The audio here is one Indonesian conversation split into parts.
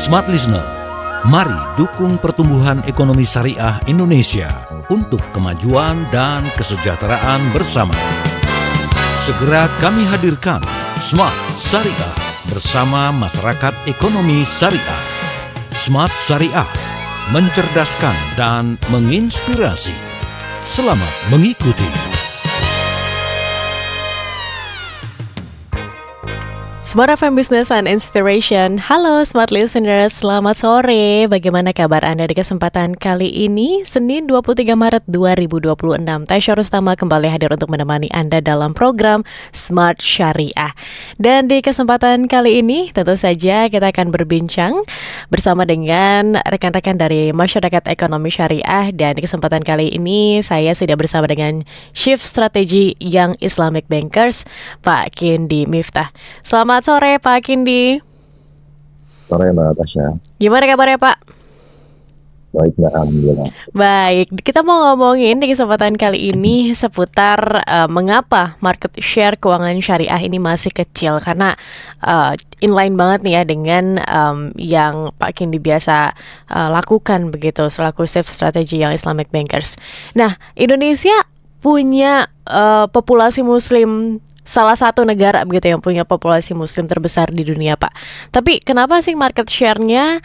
Smart Listener, mari dukung pertumbuhan ekonomi syariah Indonesia untuk kemajuan dan kesejahteraan bersama. Segera kami hadirkan Smart Syariah bersama masyarakat ekonomi syariah. Smart Syariah, mencerdaskan dan menginspirasi. Selamat mengikuti. Smart FM Business and Inspiration. Halo Smart Listeners, selamat sore. Bagaimana kabar Anda di kesempatan kali ini? Senin 23 Maret 2026. Tasya Rustama kembali hadir untuk menemani Anda dalam program Smart Syariah. Dan di kesempatan kali ini tentu saja kita akan berbincang bersama dengan rekan-rekan dari Masyarakat Ekonomi Syariah. Dan di kesempatan kali ini saya sudah bersama dengan Chief Strategy Young Islamic Bankers, Pak Kindi Miftah. Selamat sore Pak Kindi. Sore Mbak Tasya. Gimana kabarnya Pak? Baik Mbak, alhamdulillah. Baik, kita mau ngomongin di kesempatan kali ini seputar mengapa market share keuangan syariah ini masih kecil. Karena inline banget nih ya dengan yang Pak Kindi biasa lakukan begitu selaku Chief Strategy Young Islamic Bankers. Nah, Indonesia punya populasi muslim, salah satu negara begitu yang punya populasi muslim terbesar di dunia Pak. Tapi kenapa sih market share-nya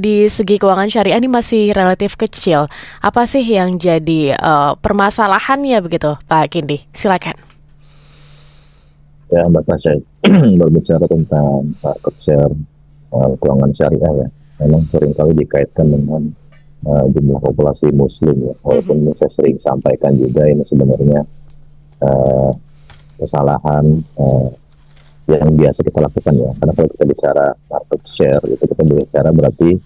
di segi keuangan syariah ini masih relatif kecil? Apa sih yang jadi permasalahannya begitu Pak Kindi? Silakan. Ya Mbak Tasya, berbicara tentang market share keuangan syariah ya, memang seringkali dikaitkan dengan jumlah populasi muslim ya. Walaupun saya sering sampaikan juga ini sebenarnya kesalahan yang biasa kita lakukan ya, karena kalau kita bicara market share gitu, kita bicara berarti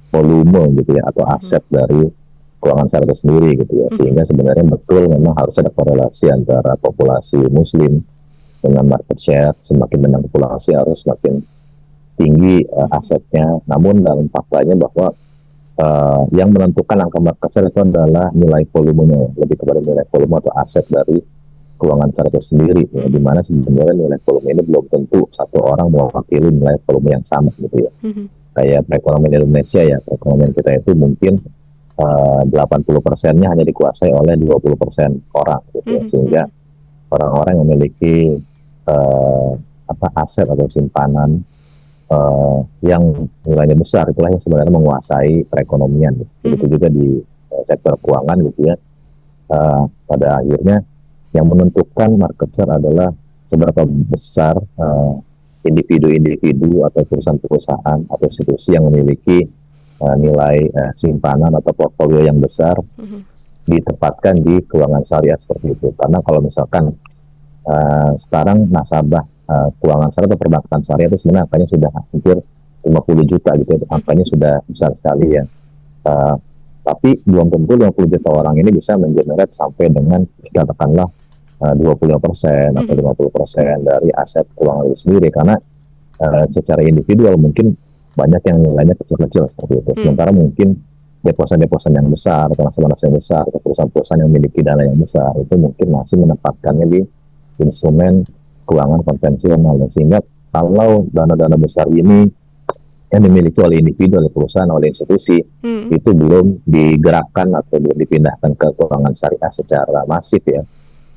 volume gitu ya, atau aset dari keuangan syariah sendiri gitu ya, sehingga sebenarnya betul memang harus ada korelasi antara populasi muslim dengan market share. Semakin banyak populasi harus semakin tinggi asetnya. Namun dalam faktanya bahwa yang menentukan angka market share itu adalah nilai volumenya, lebih kepada nilai volume atau aset dari keuangan syariah sendiri ya, di mana sebenarnya nilai volume ini belum tentu satu orang mewakili nilai volume yang sama gitu ya. Kayak perekonomian Indonesia ya, perekonomian kita itu mungkin 80%-nya hanya dikuasai oleh 20% orang gitu ya, sehingga orang-orang yang memiliki aset atau simpanan yang nilainya besar itulah yang sebenarnya menguasai perekonomian gitu. Begitu juga di sektor keuangan gitu ya. Pada akhirnya yang menentukan market share adalah seberapa besar individu-individu atau perusahaan-perusahaan atau institusi yang memiliki nilai simpanan atau portfolio yang besar ditempatkan di keuangan syariah seperti itu. Karena kalau misalkan sekarang nasabah keuangan syariah atau perbankan syariah itu sebenarnya angkanya sudah hampir 50 juta gitu ya, angkanya sudah besar sekali ya. Tapi belum tentu 50 juta orang ini bisa mengenerate sampai dengan katakanlah 25% atau 50% dari aset keuangan itu sendiri, karena secara individual mungkin banyak yang nilainya kecil-kecil seperti itu. Sementara mungkin deposan-deposan yang besar atau nasabah-nasabah yang besar atau perusahaan-perusahaan yang memiliki dana yang besar itu mungkin masih menempatkannya di instrumen keuangan konvensional. Sehingga kalau dana-dana besar ini yang dimiliki oleh individu, oleh perusahaan, oleh institusi itu belum digerakkan atau belum dipindahkan ke keuangan syariah secara masif ya,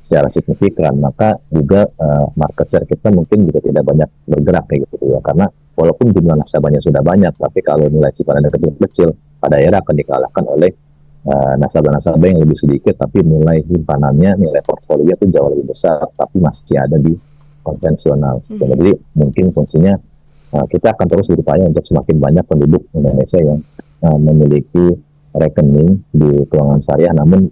secara signifikan, maka juga market share kita mungkin juga tidak banyak bergerak kayak gitu ya. Karena walaupun jumlah nasabahnya sudah banyak, tapi kalau nilai simpanannya kecil-kecil, pada akhirnya akan dikalahkan oleh nasabah-nasabah yang lebih sedikit, tapi nilai simpanannya, nilai portfolio itu jauh lebih besar, tapi masih ada di konvensional. Jadi mungkin fungsinya kita akan terus berupaya untuk semakin banyak penduduk Indonesia yang memiliki rekening di keuangan syariah. Namun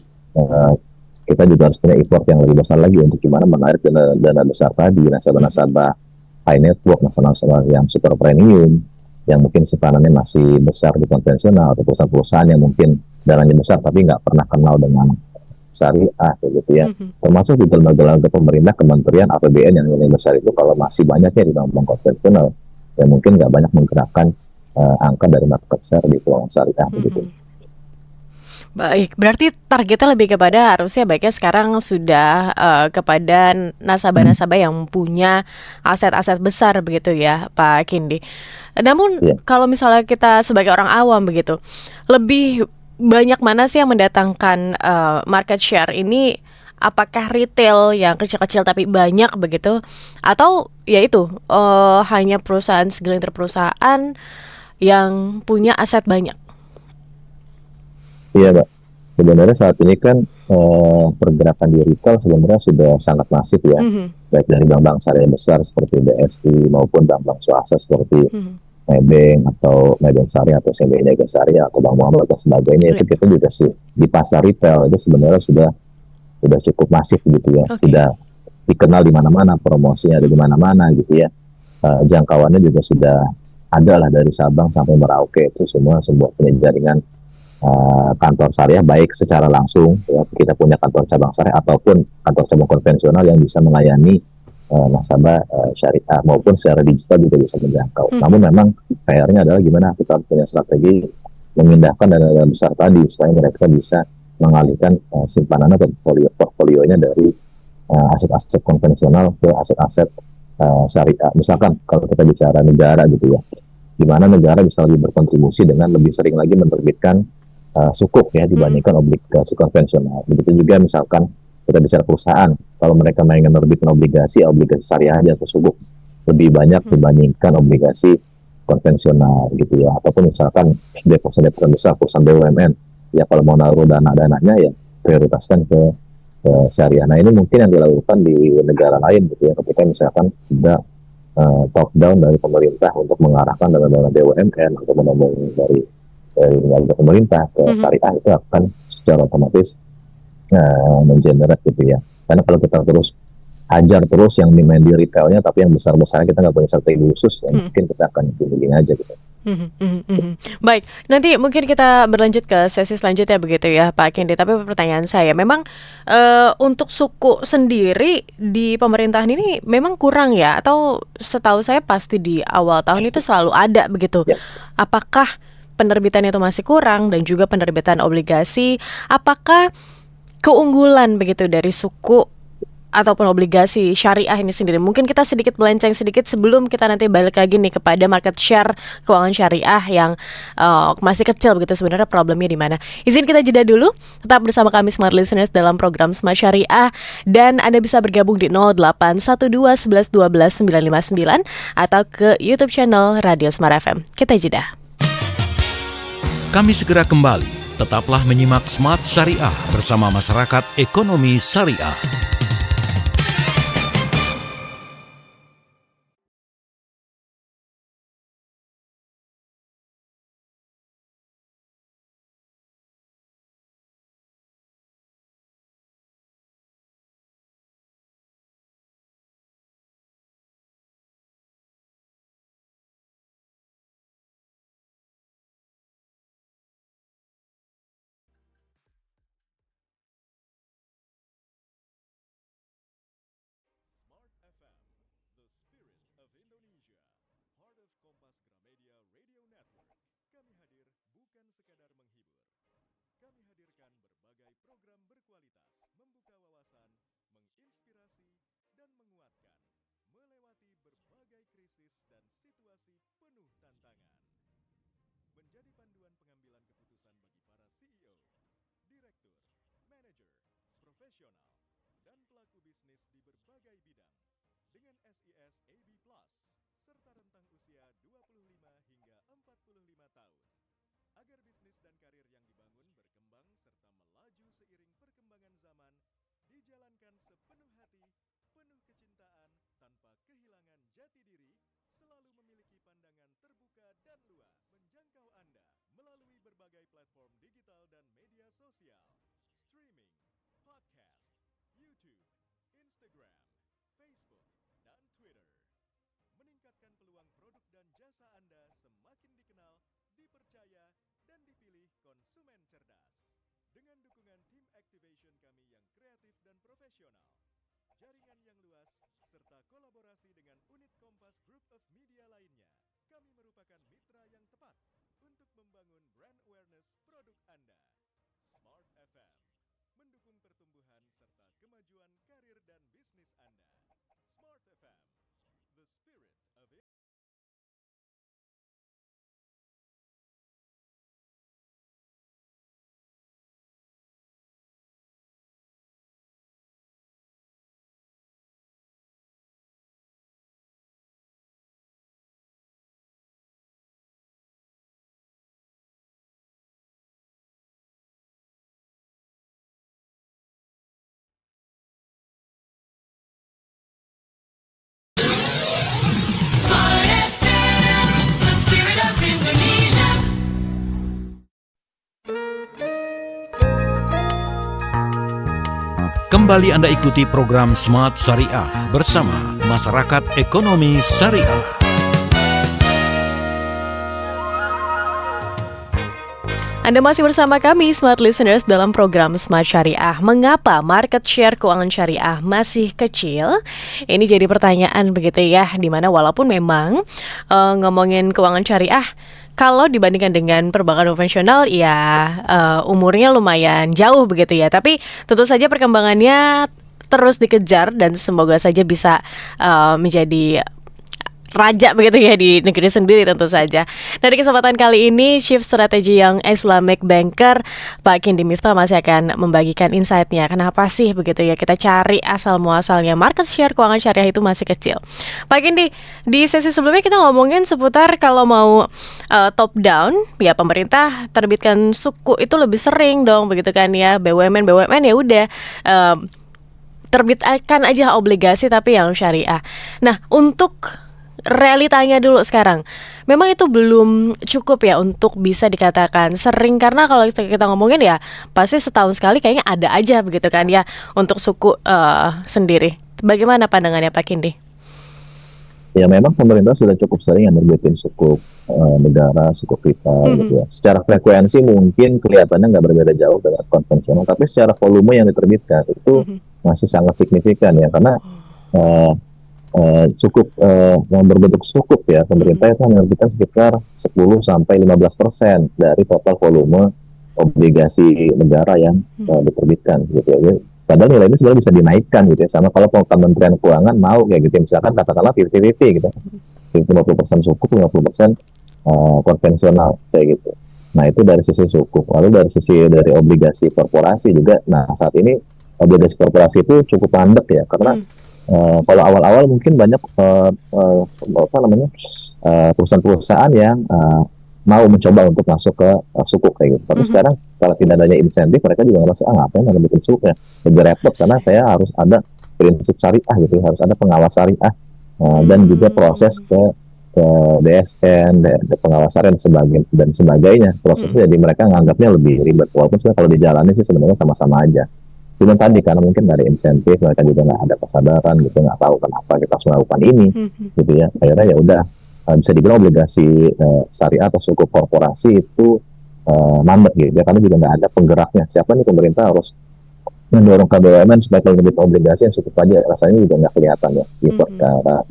kita juga harus punya effort yang lebih besar lagi untuk gimana menarik dana besar tadi, nasabah-nasabah high network, nasabah-nasabah yang super premium, yang mungkin simpanannya masih besar di konvensional, atau perusahaan-perusahaan yang mungkin dananya besar tapi nggak pernah kenal dengan syariah gitu ya. Termasuk di lembaga-lembaga pemerintah, kementerian, APBN yang nilai besar itu kalau masih banyaknya di bank konvensional, ya mungkin nggak banyak menggerakkan angka dari market share di keuangan syariah begitu. Baik, berarti targetnya lebih kepada harusnya baiknya sekarang sudah kepada nasabah-nasabah yang punya aset-aset besar begitu ya Pak Kindi. Namun Iya. kalau misalnya kita sebagai orang awam begitu, lebih banyak mana sih yang mendatangkan market share ini? Apakah retail yang kecil-kecil tapi banyak begitu, atau ya itu hanya perusahaan segelintir perusahaan yang punya aset banyak? Iya, Mbak. Sebenarnya saat ini kan pergerakan di retail sebenarnya sudah sangat masif ya, Mhm, baik dari bank-bank syariah besar seperti BSI maupun bank-bank swasta seperti mhm. Maybank atau Maybank Syariah atau CBI Niaga Syariah atau Bank Muhammad dan sebagainya. Ya, Itu kita juga sih di pasar retail itu sebenarnya sudah cukup masif gitu ya, oke. sudah dikenal di mana-mana, promosinya ada di mana-mana gitu ya. Jangkauannya juga sudah ada lah dari Sabang sampai Merauke, itu semua sebuah jaringan kantor syariah baik secara langsung ya, kita punya kantor cabang syariah ataupun kantor cabang konvensional yang bisa melayani nasabah syariah maupun secara digital juga bisa menjangkau. Namun Mhm, memang PR-nya adalah gimana kita punya strategi memindahkan dana besar tadi supaya mereka bisa mengalihkan simpanan atau portfolionya dari aset-aset konvensional ke aset-aset syariah. mhm, Misalkan kalau kita bicara negara gitu ya, di mana negara bisa lebih berkontribusi dengan lebih sering lagi menerbitkan sukuk ya mhm, dibandingkan obligasi konvensional. Begitu juga misalkan kita bicara perusahaan, kalau mereka main menerbitkan obligasi, obligasi syariah aja atau sukuk lebih banyak mhm, dibandingkan obligasi konvensional gitu ya. Ataupun misalkan deposit-deposit besar perusahaan BUMN, ya kalau mau naruh dana-dananya ya prioritaskan ke syariah. Nah ini mungkin yang dilakukan di negara lain gitu ya, ketika misalkan ada top down dari pemerintah untuk mengarahkan dana-dana BUMN atau dana dari lembaga pemerintah ke mhm. syariah itu akan secara otomatis mengenerate gitu ya. Karena kalau kita terus hajar terus yang main di retailnya tapi yang besar-besar kita nggak punya strategi khusus ya Mhm. mungkin kita akan pilih aja gitu. Mhm, mhm, mhm. Baik, nanti mungkin kita berlanjut ke sesi selanjutnya begitu ya Pak Kindi. Tapi pertanyaan saya, memang untuk suku sendiri di pemerintahan ini memang kurang ya? Atau setahu saya pasti di awal tahun itu selalu ada begitu? Ya, Apakah penerbitan itu masih kurang dan juga penerbitan obligasi? Apakah keunggulan begitu dari suku ataupun obligasi syariah ini sendiri? Mungkin kita sedikit melenceng sedikit sebelum kita nanti balik lagi nih kepada market share keuangan syariah yang masih kecil begitu, sebenarnya problemnya di mana. Izin kita jeda dulu, tetap bersama kami Smart Listeners dalam program Smart Syariah, dan Anda bisa bergabung di 0812 11 12 959 atau ke YouTube channel Radio Smart FM. Kita jeda. Kami segera kembali. Tetaplah menyimak Smart Syariah bersama masyarakat ekonomi syariah. Smart FM, the spirit of Indonesia, heart of Kompas Gramedia Radio Network. Kami hadir bukan sekadar menghibur. Kami hadirkan berbagai program berkualitas, membuka wawasan, menginspirasi, dan menguatkan, melewati berbagai krisis dan situasi penuh tantangan. Menjadi panduan pengambilan keputusan bagi para CEO, direktur, manajer, profesional, dan pelaku bisnis di berbagai bidang dengan SIS AB Plus serta rentang usia 25 hingga 45 tahun agar bisnis dan karir yang dibangun berkembang serta melaju seiring perkembangan zaman dijalankan sepenuh hati, penuh kecintaan, tanpa kehilangan jati diri, selalu memiliki pandangan terbuka dan luas menjangkau Anda melalui berbagai platform digital dan media sosial, streaming, podcast, YouTube, Instagram, Facebook, dan Twitter. Meningkatkan peluang produk dan jasa Anda semakin dikenal, dipercaya, dan dipilih konsumen cerdas. Dengan dukungan tim activation kami yang kreatif dan profesional, jaringan yang luas, serta kolaborasi dengan unit Kompas Group of Media lainnya, kami merupakan mitra yang tepat untuk membangun brand awareness produk Anda. Smart FM, mendukung pertumbuhan serta kemajuan karir dan bisnis Anda. Smart FM, the spirit of Kembali Anda ikuti program Smart Syariah bersama Masyarakat Ekonomi Syariah. Anda masih bersama kami, Smart Listeners, dalam program Smart Syariah. Mengapa market share keuangan syariah masih kecil? Ini jadi pertanyaan begitu ya, dimana walaupun memang ngomongin keuangan syariah, kalau dibandingkan dengan perbankan konvensional, ya umurnya lumayan jauh begitu ya. Tapi tentu saja perkembangannya terus dikejar dan semoga saja bisa menjadi raja begitu ya di negeri sendiri tentu saja. Nah, di kesempatan kali ini Chief Strategy Young Islamic Banker Pak Kindi Miftah masih akan membagikan insight-nya. Kenapa sih begitu ya kita cari asal muasalnya market share keuangan syariah itu masih kecil. Pak Kindi, di sesi sebelumnya kita ngomongin seputar kalau mau top down, ya pemerintah terbitkan suku itu lebih sering dong begitu kan ya. BUMN ya udah terbitkan aja obligasi tapi yang syariah. Nah, untuk realitanya dulu sekarang, memang itu belum cukup ya untuk bisa dikatakan sering, karena kalau kita ngomongin ya pasti setahun sekali kayaknya ada aja begitu kan ya untuk suku sendiri. Bagaimana pandangannya Pak Kindi? Ya memang pemerintah sudah cukup sering yang nerbitin suku negara, suku kita gitu ya. Secara frekuensi mungkin kelihatannya nggak berbeda jauh dengan konvensional, tapi secara volume yang diterbitkan itu masih sangat signifikan ya, karena cukup berbentuk sukuk ya, pemerintah itu menerbitkan sekitar 10-15% dari total volume obligasi negara yang diterbitkan gitu ya. Padahal nilai ini sebenarnya bisa dinaikkan gitu ya, sama kalau Kementerian Keuangan mau kayak gitu ya, misalkan katakanlah 50-50 gitu, 50% sukuk, 50% konvensional kayak gitu. Nah itu dari sisi sukuk. Lalu dari sisi dari obligasi korporasi juga, nah saat ini obligasi korporasi itu cukup mandek ya, karena kalau awal-awal mungkin banyak perusahaan-perusahaan yang mau mencoba untuk masuk ke sukuk kayak gitu. Tapi sekarang kalau tidak adanya insentif, mereka juga ngerasa ngapain ada bikin sukuk ya, lebih repot karena saya harus ada prinsip syariah gitu, harus ada pengawas syariah dan juga proses ke DSN, pengawas syariah dan sebagainya. Prosesnya jadi mereka nganggapnya lebih ribet, walaupun sebenarnya kalau dijalani sih sebenarnya sama-sama aja. Cuma tadi karena mungkin dari insentif mereka juga nggak ada kesadaran gitu, nggak tahu kenapa kita harus melakukan ini gitu ya. Akhirnya ya udah bisa dibilang obligasi syariah atau sukuk korporasi itu mandek gitu ya, karena juga nggak ada penggeraknya. Siapa nih pemerintah harus mendorong ke BUMN supaya kalau lebih obligasi yang sukuk aja rasanya juga nggak kelihatan ya di perkara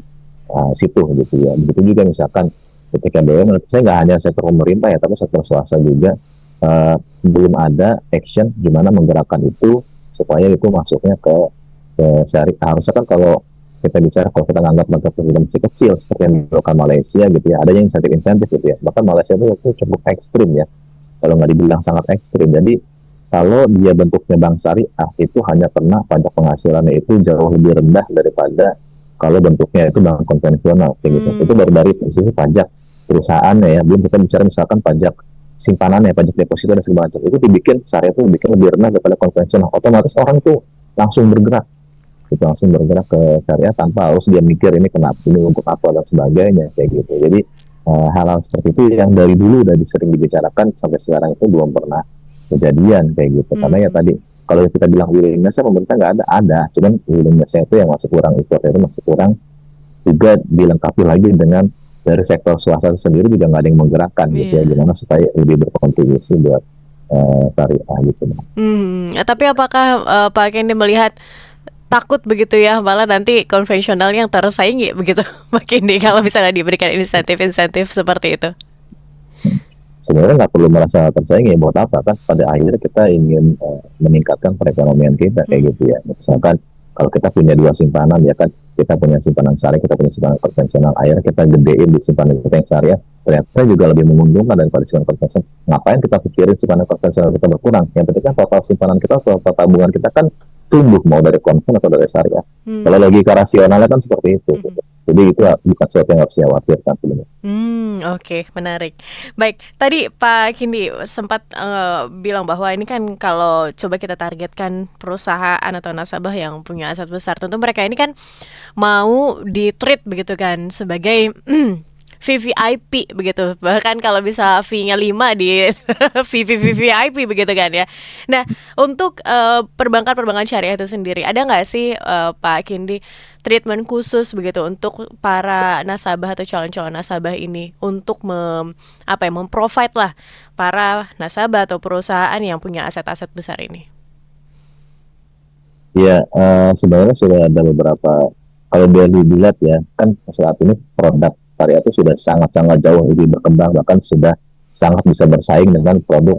situ gitu ya. Begitu juga misalkan ketika BUMN, saya nggak hanya sektor pemerintah ya, tapi sektor swasta juga belum ada action gimana menggerakkan itu supaya itu masuknya ke syariah. Harusnya kan kalau kita bicara, kalau kita nganggap market masih kecil seperti yang dilakukan Malaysia gitu ya, adanya insentif gitu ya. Bahkan Malaysia itu cukup ekstrim ya, kalau nggak dibilang sangat ekstrim. Jadi kalau dia bentuknya bank syariah itu hanya kena pajak penghasilannya itu jauh lebih rendah daripada kalau bentuknya itu bank konvensional kayak gitu. Itu baru dari sisi pajak perusahaannya ya, belum kita bicara misalkan pajak simpanannya, pajak deposito dan segala macam, itu dibikin syariah itu dibikin lebih rendah daripada konvensional. Otomatis orang itu langsung bergerak ke syariah tanpa harus dia mikir ini kenapa, ini untuk apa dan sebagainya kayak gitu. Jadi hal-hal seperti itu yang dari dulu udah sering dibicarakan sampai sekarang itu belum pernah kejadian kayak gitu. Karena ya tadi kalau kita bilang willingness-nya pemerintah nggak ada, cuman willingness-nya itu yang masih kurang, effort itu masih kurang, juga dilengkapi lagi dengan dari sektor swasta sendiri juga nggak ada yang menggerakkan gitu ya, gimana supaya lebih berkontribusi buat syariah gitu. Tapi apakah Pak Kendi melihat takut begitu ya, malah nanti konvensional yang tersaingi begitu Pak Kendi kalau misalnya diberikan insentif seperti itu? Sebenarnya nggak perlu merasa tersaingi, buat apa kan? Pada akhirnya kita ingin meningkatkan perekonomian kita kayak gitu ya. Misalkan kalau kita punya 2 simpanan ya kan, kita punya simpanan syariah, kita punya simpanan konvensional, akhirnya kita gedein di simpanan kita yang syariah, ternyata juga lebih menguntungkan daripada simpanan konvensional. Ngapain kita pikirin simpanan konvensional kita berkurang? Yang penting kan total simpanan kita, total tabungan kita kan tumbuh, mau dari konven atau dari syariah. Kalau logika rasionalnya kan seperti itu. Jadi itu bukan sesuatu yang harus dikhawatirkan sebenarnya. Oke, menarik. Baik, tadi Pak Kindi sempat bilang bahwa ini kan kalau coba kita targetkan perusahaan atau nasabah yang punya aset besar, tentu mereka ini kan mau di-treat begitu kan sebagai VVIP begitu. Bahkan kalau bisa fee-nya 5 di VVVVIP begitu kan ya. Nah, untuk perbankan-perbankan syariah itu sendiri, ada nggak sih Pak Kindi treatment khusus begitu untuk para nasabah atau calon-calon nasabah ini untuk memprovide lah para nasabah atau perusahaan yang punya aset-aset besar ini? Ya, sebenarnya sudah ada beberapa, kalau dia dilihat ya, kan saat ini produk syariah itu sudah sangat-sangat jauh lebih berkembang, bahkan sudah sangat bisa bersaing dengan produk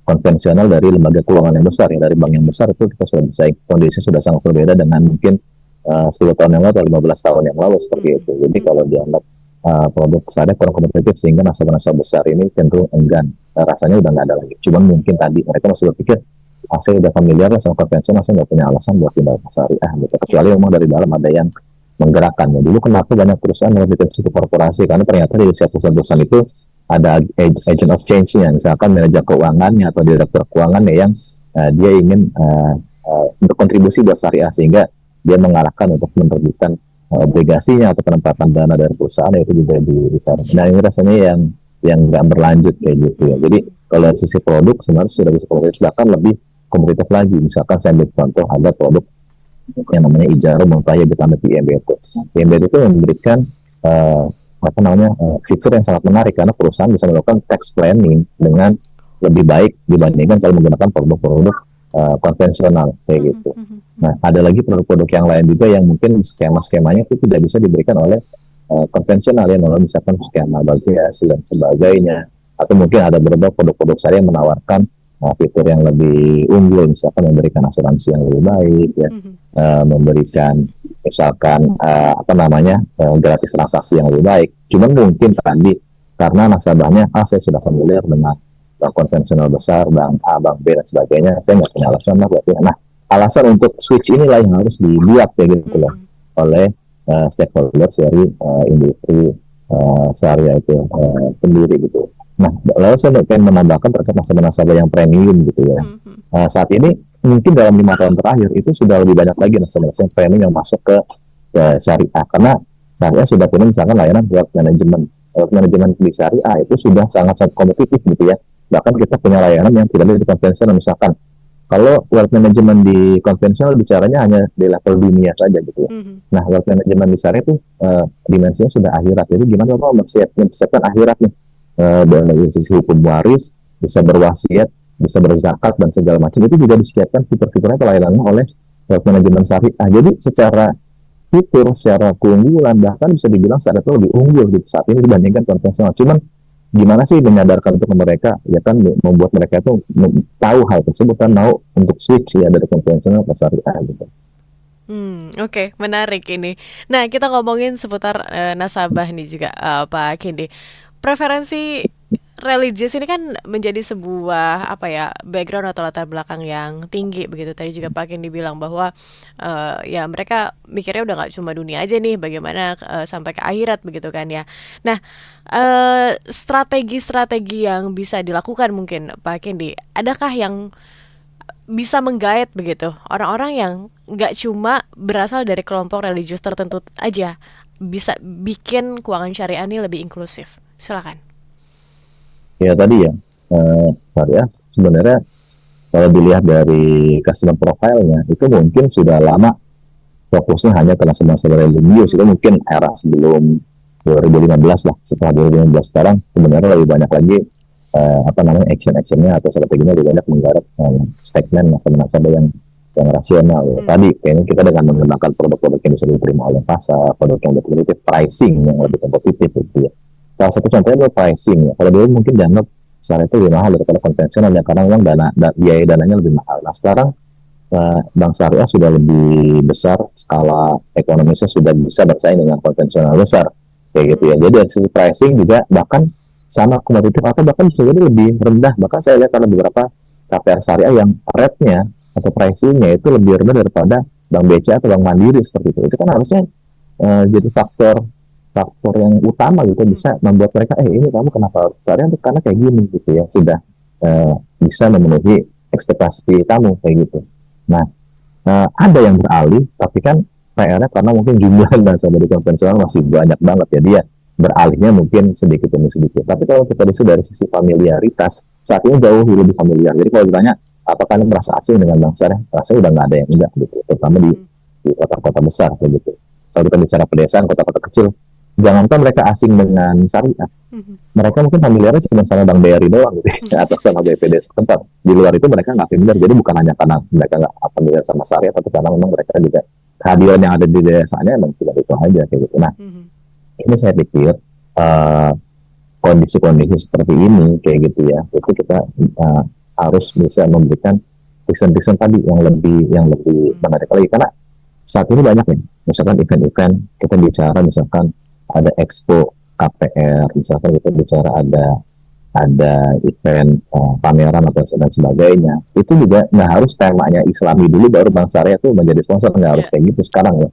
konvensional dari lembaga keuangan yang besar, ya, dari bank yang besar itu kita sudah bersaing. Kondisi sudah sangat berbeda dengan mungkin 10 tahun yang lalu atau 15 tahun yang lalu seperti itu. Jadi kalau dianggap produk syariah kurang kompetitif sehingga nasabah-nasabah besar ini cenderung enggan. Rasanya udah nggak ada lagi. Cuman mungkin tadi mereka masih berpikir, saya udah familiar lah sama konvensional, saya nggak punya alasan buat pindah ke syariah gitu. Kecuali memang dari dalam ada yang menggerakkan. Ya, dulu kenapa banyak perusahaan melakukan situ korporasi, karena ternyata di setiap perusahaan itu ada agent of change-nya, misalkan manajer keuangannya atau direktur keuangannya yang dia ingin berkontribusi buat syariah, sehingga dia mengarahkan untuk menerbitkan obligasinya atau penempatan dana dari perusahaan itu juga di sana. Nah ini rasanya yang nggak berlanjut kayak gitu ya. Jadi kalau dari sisi produk sebenarnya sudah bisa kompetitif, bahkan lebih kompetitif lagi. Misalkan saya ambil contoh, ada produk yang namanya Ijaro Multahya Bitamat IMB itu. IMB itu memberikan fitur yang sangat menarik karena perusahaan bisa melakukan tax planning dengan lebih baik dibandingkan kalau menggunakan produk-produk konvensional kayak gitu. Nah, ada lagi produk-produk yang lain juga yang mungkin skema-skemanya itu tidak bisa diberikan oleh konvensional ya, melalui misalkan skema bagasi dan sebagainya. Atau mungkin ada beberapa produk-produk syariah yang menawarkan fitur yang lebih unggul, misalkan memberikan asuransi yang lebih baik, ya, memberikan misalkan gratis transaksi yang lebih baik. Cuman mungkin tadi karena nasabahnya, saya sudah familiar dengan bank konvensional besar, bank A, bank B dan sebagainya, saya nggak punya alasan lah berarti. Nah, alasan untuk switch inilah yang harus dibuat kayak gitu loh oleh stakeholders dari industri syariah itu sendiri gitu. Nah, lalu saya ingin menambahkan terkait nasabah-nasabah yang premium gitu ya. Saat ini mungkin dalam 5 tahun terakhir itu sudah lebih banyak lagi nasabah-nasabah premium yang masuk ke syariah, karena syariah sudah punya misalkan layanan wealth management. Wealth management di syariah itu sudah sangat-sangat kompetitif gitu ya. Bahkan kita punya layanan yang tidak ada di konvensional, misalkan kalau wealth management di konvensional bicaranya hanya di level dunia saja gitu ya. Nah, wealth management di syariah itu dimensinya sudah akhirat. Jadi gimana kalau mempersiapkan akhirat nih, dari sisi hukum waris, bisa berwasiat, bisa berzakat dan segala macam, itu juga disiapkan fitur-fiturnya pelayanannya oleh wealth management syariah. Jadi secara fitur, secara keunggulan, bahkan bisa dibilang syariah itu lebih unggul gitu saat ini dibandingkan konvensional. Cuman gimana sih menyadarkan untuk mereka, ya kan, membuat mereka itu tahu hal tersebut kan, mau untuk switch ya dari konvensional ke syariah gitu. Oke, menarik ini. Nah, kita ngomongin seputar nasabah nih juga, Pak Kindi. Preferensi religius ini kan menjadi sebuah background atau latar belakang yang tinggi begitu. Tadi juga Pak Kindi bilang bahwa ya mereka mikirnya udah nggak cuma dunia aja nih, bagaimana sampai ke akhirat begitu kan ya. Nah, strategi-strategi yang bisa dilakukan mungkin Pak Kindi, adakah yang bisa menggait begitu orang-orang yang nggak cuma berasal dari kelompok religius tertentu aja, bisa bikin keuangan syariah ini lebih inklusif? Silakan. Ya tadi ya, syariah sebenarnya kalau dilihat dari customer profile-nya itu mungkin sudah lama fokusnya hanya ke nasabah religius. Itu mungkin era sebelum 2015 lah. Setelah 2015 sekarang sebenarnya lebih banyak lagi action-actionnya atau strateginya lebih banyak menggarap segmen nasabah-nasabah yang rasional. Tadi kayaknya kita dengan menggunakan produk-produk yang bisa diterima oleh pasar, produk yang lebih kompetitif, pricing yang lebih kompetitif gitu ya. Salah satu contohnya adalah pricing ya. Kalau dulu mungkin dianggap syariah itu lebih mahal daripada konvensional ya, karena memang biaya dananya lebih mahal. Nah sekarang bank syariah sudah lebih besar, skala ekonomisnya sudah bisa bersaing dengan konvensional besar kayak gitu ya. Jadi dari sisi pricing juga bahkan sama kompetitif atau bahkan bisa jadi lebih rendah. Bahkan saya lihat ada beberapa KPR syariah yang rate-nya atau pricing-nya itu lebih rendah daripada Bank BCA atau Bank Mandiri seperti itu. Itu kan harusnya jadi faktor yang utama gitu, bisa membuat mereka ini kamu kenapa syariah, karena kayak gini gitu ya, sudah bisa memenuhi ekspektasi kamu kayak gitu. Nah ada yang beralih, tapi kan PR-nya karena mungkin jumlah nasabah di konvensional masih banyak banget ya, dia beralihnya mungkin sedikit demi sedikit. Tapi kalau kita lihat dari sisi familiaritas, saat ini jauh lebih familiar. Jadi kalau ditanya, apakah Anda merasa asing dengan bank syariah? Rasanya udah nggak ada yang enggak gitu, terutama di kota-kota besar kayak gitu. Kalau kita bicara pedesaan, kota-kota kecil, jangankan mereka asing dengan syariah, mereka mungkin familiarnya cuma sama Bank BRI doang gitu, atau sama BPD setempat. Di luar itu mereka nggak familiar. Jadi bukan hanya karena mereka nggak familiar sama syariah, tapi karena memang mereka juga kehadiran yang ada di desanya memang tidak itu aja kayak gitu. Nah, ini saya pikir uh, kondisi-kondisi seperti ini kayak gitu ya, itu kita harus bisa memberikan reason tadi yang lebih menarik lagi, karena saat ini banyak nih, misalkan event-event kita bicara, misalkan ada expo KPR, misalkan kita bicara ada event pameran atau dan sebagainya, itu juga nggak harus temanya Islami dulu baru Bank Syariah itu menjadi sponsor, nggak harus kayak gitu sekarang ya.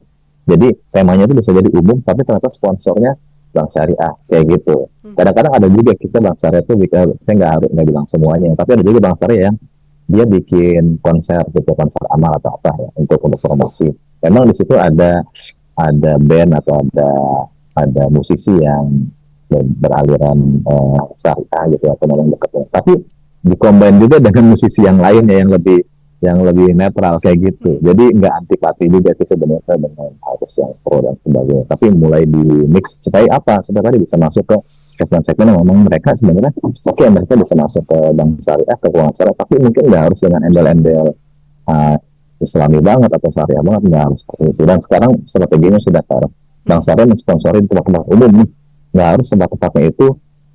Jadi temanya itu bisa jadi umum, tapi ternyata sponsornya Bank Syariah kayak gitu. Kadang-kadang ada juga kita Bank Syariah itu, saya nggak bilang semuanya, tapi ada juga Bank Syariah yang dia bikin konser gitu, konser amal atau apa ya, untuk promosi. Memang di situ ada band atau ada musisi yang beraliran syariah gitu atau memang dekat. Tapi dikombin juga dengan musisi yang lainnya yang lebih netral kayak gitu. Jadi nggak antipati juga sih sebenarnya dengan harus yang pro dan sebagainya. Tapi mulai di mix supaya apa? Supaya tadi bisa masuk ke segmen-segmen yang memang mereka sebenarnya oke, mereka bisa masuk ke bank syariah, ke keuangan syariah, tapi mungkin nggak harus dengan embel-embel uh, Islami banget atau syariah banget, nggak harus seperti itu. Dan sekarang strateginya sudah taruh bank syariah mensponsorin tempat-tempat umum nih, nggak harus tempat-tempatnya itu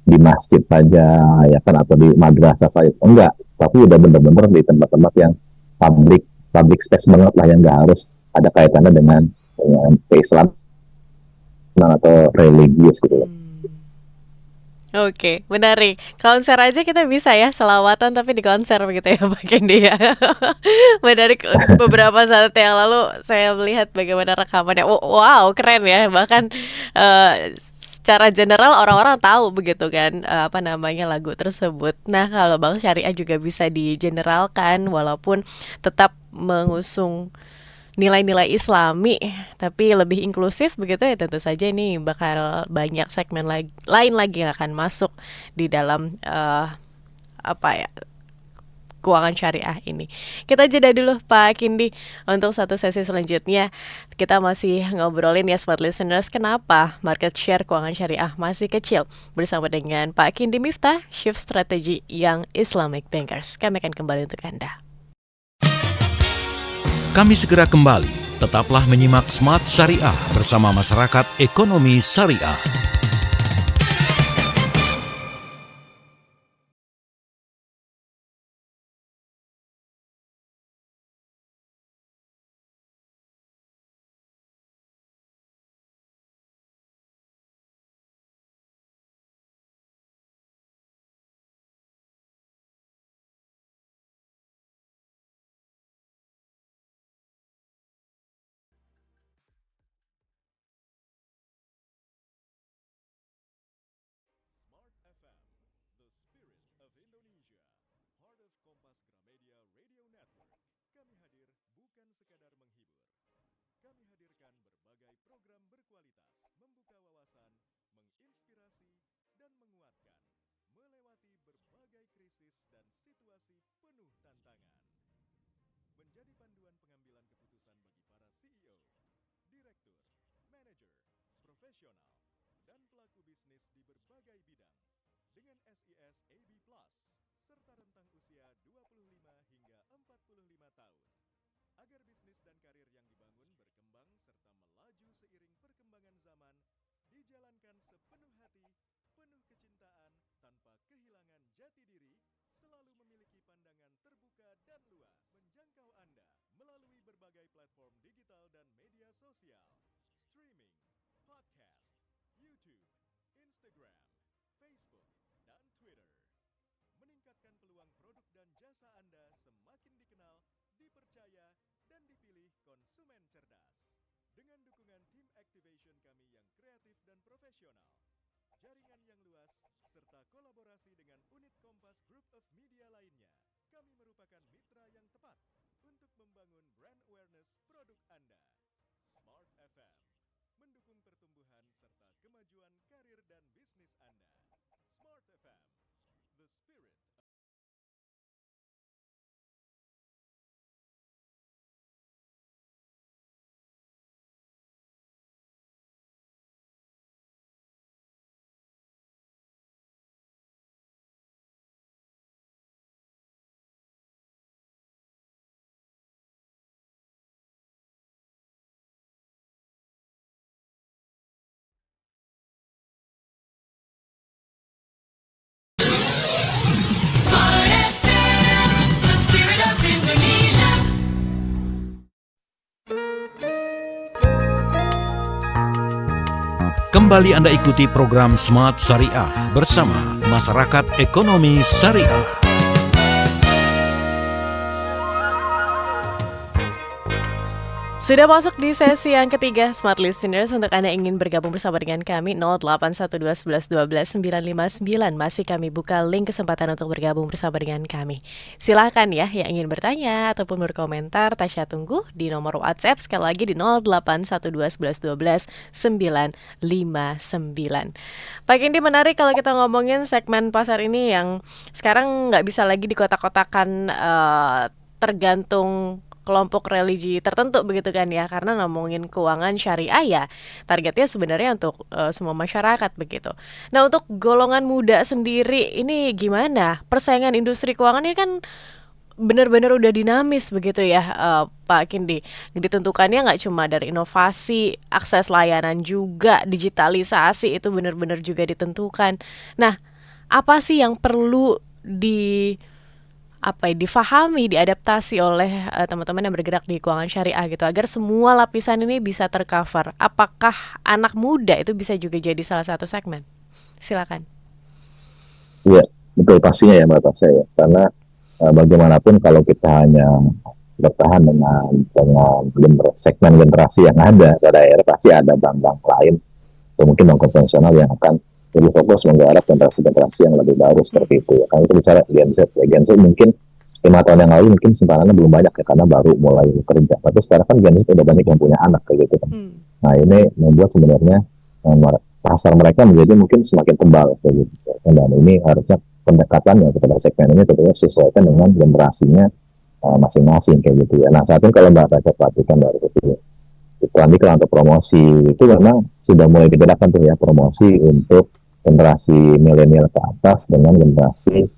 di masjid saja ya kan, atau di madrasah saja, enggak, tapi udah bener-bener di tempat-tempat yang public space banget lah, yang nggak harus ada kaitannya dengan keislaman atau religius gitu. Oke, menarik. Konser aja kita bisa ya selawatan tapi di konser begitu ya Pak Kendi ya. Menarik. Beberapa saat yang lalu saya melihat bagaimana rekamannya. Wow, keren ya. Bahkan secara general orang-orang tahu begitu kan apa namanya lagu tersebut. Nah, kalau Bank Syariah juga bisa digeneralkan walaupun tetap mengusung nilai-nilai Islami tapi lebih inklusif begitu ya, tentu saja ini bakal banyak segmen lain lagi yang akan masuk di dalam apa ya, keuangan syariah ini. Kita jeda dulu Pak Kindi. Untuk satu sesi selanjutnya kita masih ngobrolin ya Smart Listeners, kenapa market share keuangan syariah masih kecil, bersama dengan Pak Kindi Miftah, Chief Strategy Young Islamic Bankers. Kami akan kembali untuk Anda. Kami segera kembali. Tetaplah menyimak Smart Syariah bersama Masyarakat Ekonomi Syariah. Smart FM, the spirit of Indonesia, heart of Kompas Gramedia Radio Network. Kami hadir bukan sekadar menghibur. Kami hadirkan berbagai program berkualitas, membuka wawasan, menginspirasi, dan menguatkan, melewati berbagai krisis dan situasi penuh tantangan. Menjadi panduan pengambilan keputusan bagi para CEO, direktur, manajer, profesional, dan pelaku bisnis di berbagai bidang dengan SIS AB Plus serta rentang usia 25 hingga 45 tahun. Agar bisnis dan karir yang dibangun berkembang serta melaju seiring perkembangan zaman, dijalankan sepenuh hati, penuh kecintaan, tanpa kehilangan jati diri, selalu memiliki pandangan terbuka dan luas, menjangkau Anda melalui berbagai platform digital dan media sosial, streaming, podcast, YouTube, Instagram, Facebook, dan Twitter. Meningkatkan peluang produk dan jasa Anda semakin dikenal, dipercaya, dan dipilih konsumen cerdas. Dengan dukungan tim activation kami yang kreatif dan profesional, jaringan yang luas, serta kolaborasi dengan unit Kompas Group of Media lainnya, kami merupakan mitra yang tepat untuk membangun brand awareness produk Anda. Smart FM mendukung pertumbuhan serta kemajuan karir dan bisnis Anda. Smart FM, the spirit. Kembali Anda ikuti program Smart Syariah bersama Masyarakat Ekonomi Syariah. Sudah masuk di sesi yang ketiga, Smart Listeners. Untuk Anda ingin bergabung bersama dengan kami, 0812111299. Masih kami buka link kesempatan untuk bergabung bersama dengan kami. Silahkan ya, yang ingin bertanya ataupun berkomentar, Tasya tunggu di nomor WhatsApp sekali lagi di 0812111299. Pak Kindi, menarik kalau kita ngomongin segmen pasar ini yang sekarang nggak bisa lagi dikotak-kotakan tergantung kelompok religi tertentu begitu kan ya, karena ngomongin keuangan syariah ya targetnya sebenarnya untuk semua masyarakat begitu. Nah, untuk golongan muda sendiri ini gimana? Persaingan industri keuangan ini kan benar-benar udah dinamis begitu ya, Pak Kindi. Ditentukannya nggak cuma dari inovasi, akses layanan juga, digitalisasi itu benar-benar juga ditentukan. Nah, apa sih yang perlu difahami, diadaptasi oleh teman-teman yang bergerak di keuangan syariah gitu agar semua lapisan ini bisa tercover? Apakah anak muda itu bisa juga jadi salah satu segmen? Silakan. Iya, betul pastinya ya Mbak Tasya ya. Karena bagaimanapun kalau kita hanya bertahan dengan segmen generasi yang ada pada daerah, pasti ada bank-bank lain atau mungkin bank konvensional yang akan lebih fokus menggarap generasi-generasi yang lebih baru seperti itu ya. Kalau kita bicara Gen Z ya, Gen Z mungkin 5 tahun yang lalu mungkin simpanannya belum banyak ya karena baru mulai kerja. Tapi sekarang kan Gen Z udah banyak yang punya anak kayak gitu kan. Nah ini membuat sebenarnya pasar mereka menjadi mungkin semakin tebal kayak gitu. Dan ini harusnya pendekatannya kepada segmen ini tentunya sesuaikan dengan generasinya masing-masing kayak gitu ya. Nah saat ini kalau Mbak Baca perhatikan dari itu iklan untuk promosi itu memang sudah mulai dibedakan tuh ya, promosi untuk generasi milenial ke atas dengan generasi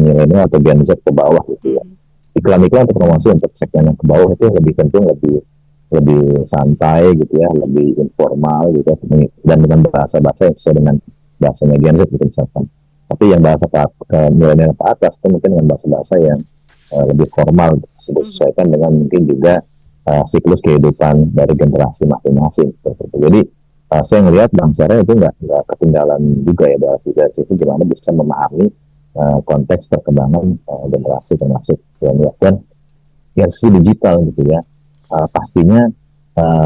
milenial atau Gen Z ke bawah gitu ya. Iklan-iklan untuk promosi untuk segmen yang ke bawah itu lebih cenderung lebih santai gitu ya, lebih informal gitu ya, dan dengan bahasa-bahasa yang sesuai dengan bahasanya Gen Z gitu misalkan. Tapi yang bahasa ke milenial ke atas itu mungkin dengan bahasa-bahasa yang lebih formal disesuaikan dengan mungkin juga siklus kehidupan dari generasi masing-masing seperti itu. Jadi saya melihat Bank Syariah itu nggak ketinggalan juga ya dari sisi gimana bisa memahami konteks perkembangan generasi termasuk yang dan sisi digital gitu ya. Pastinya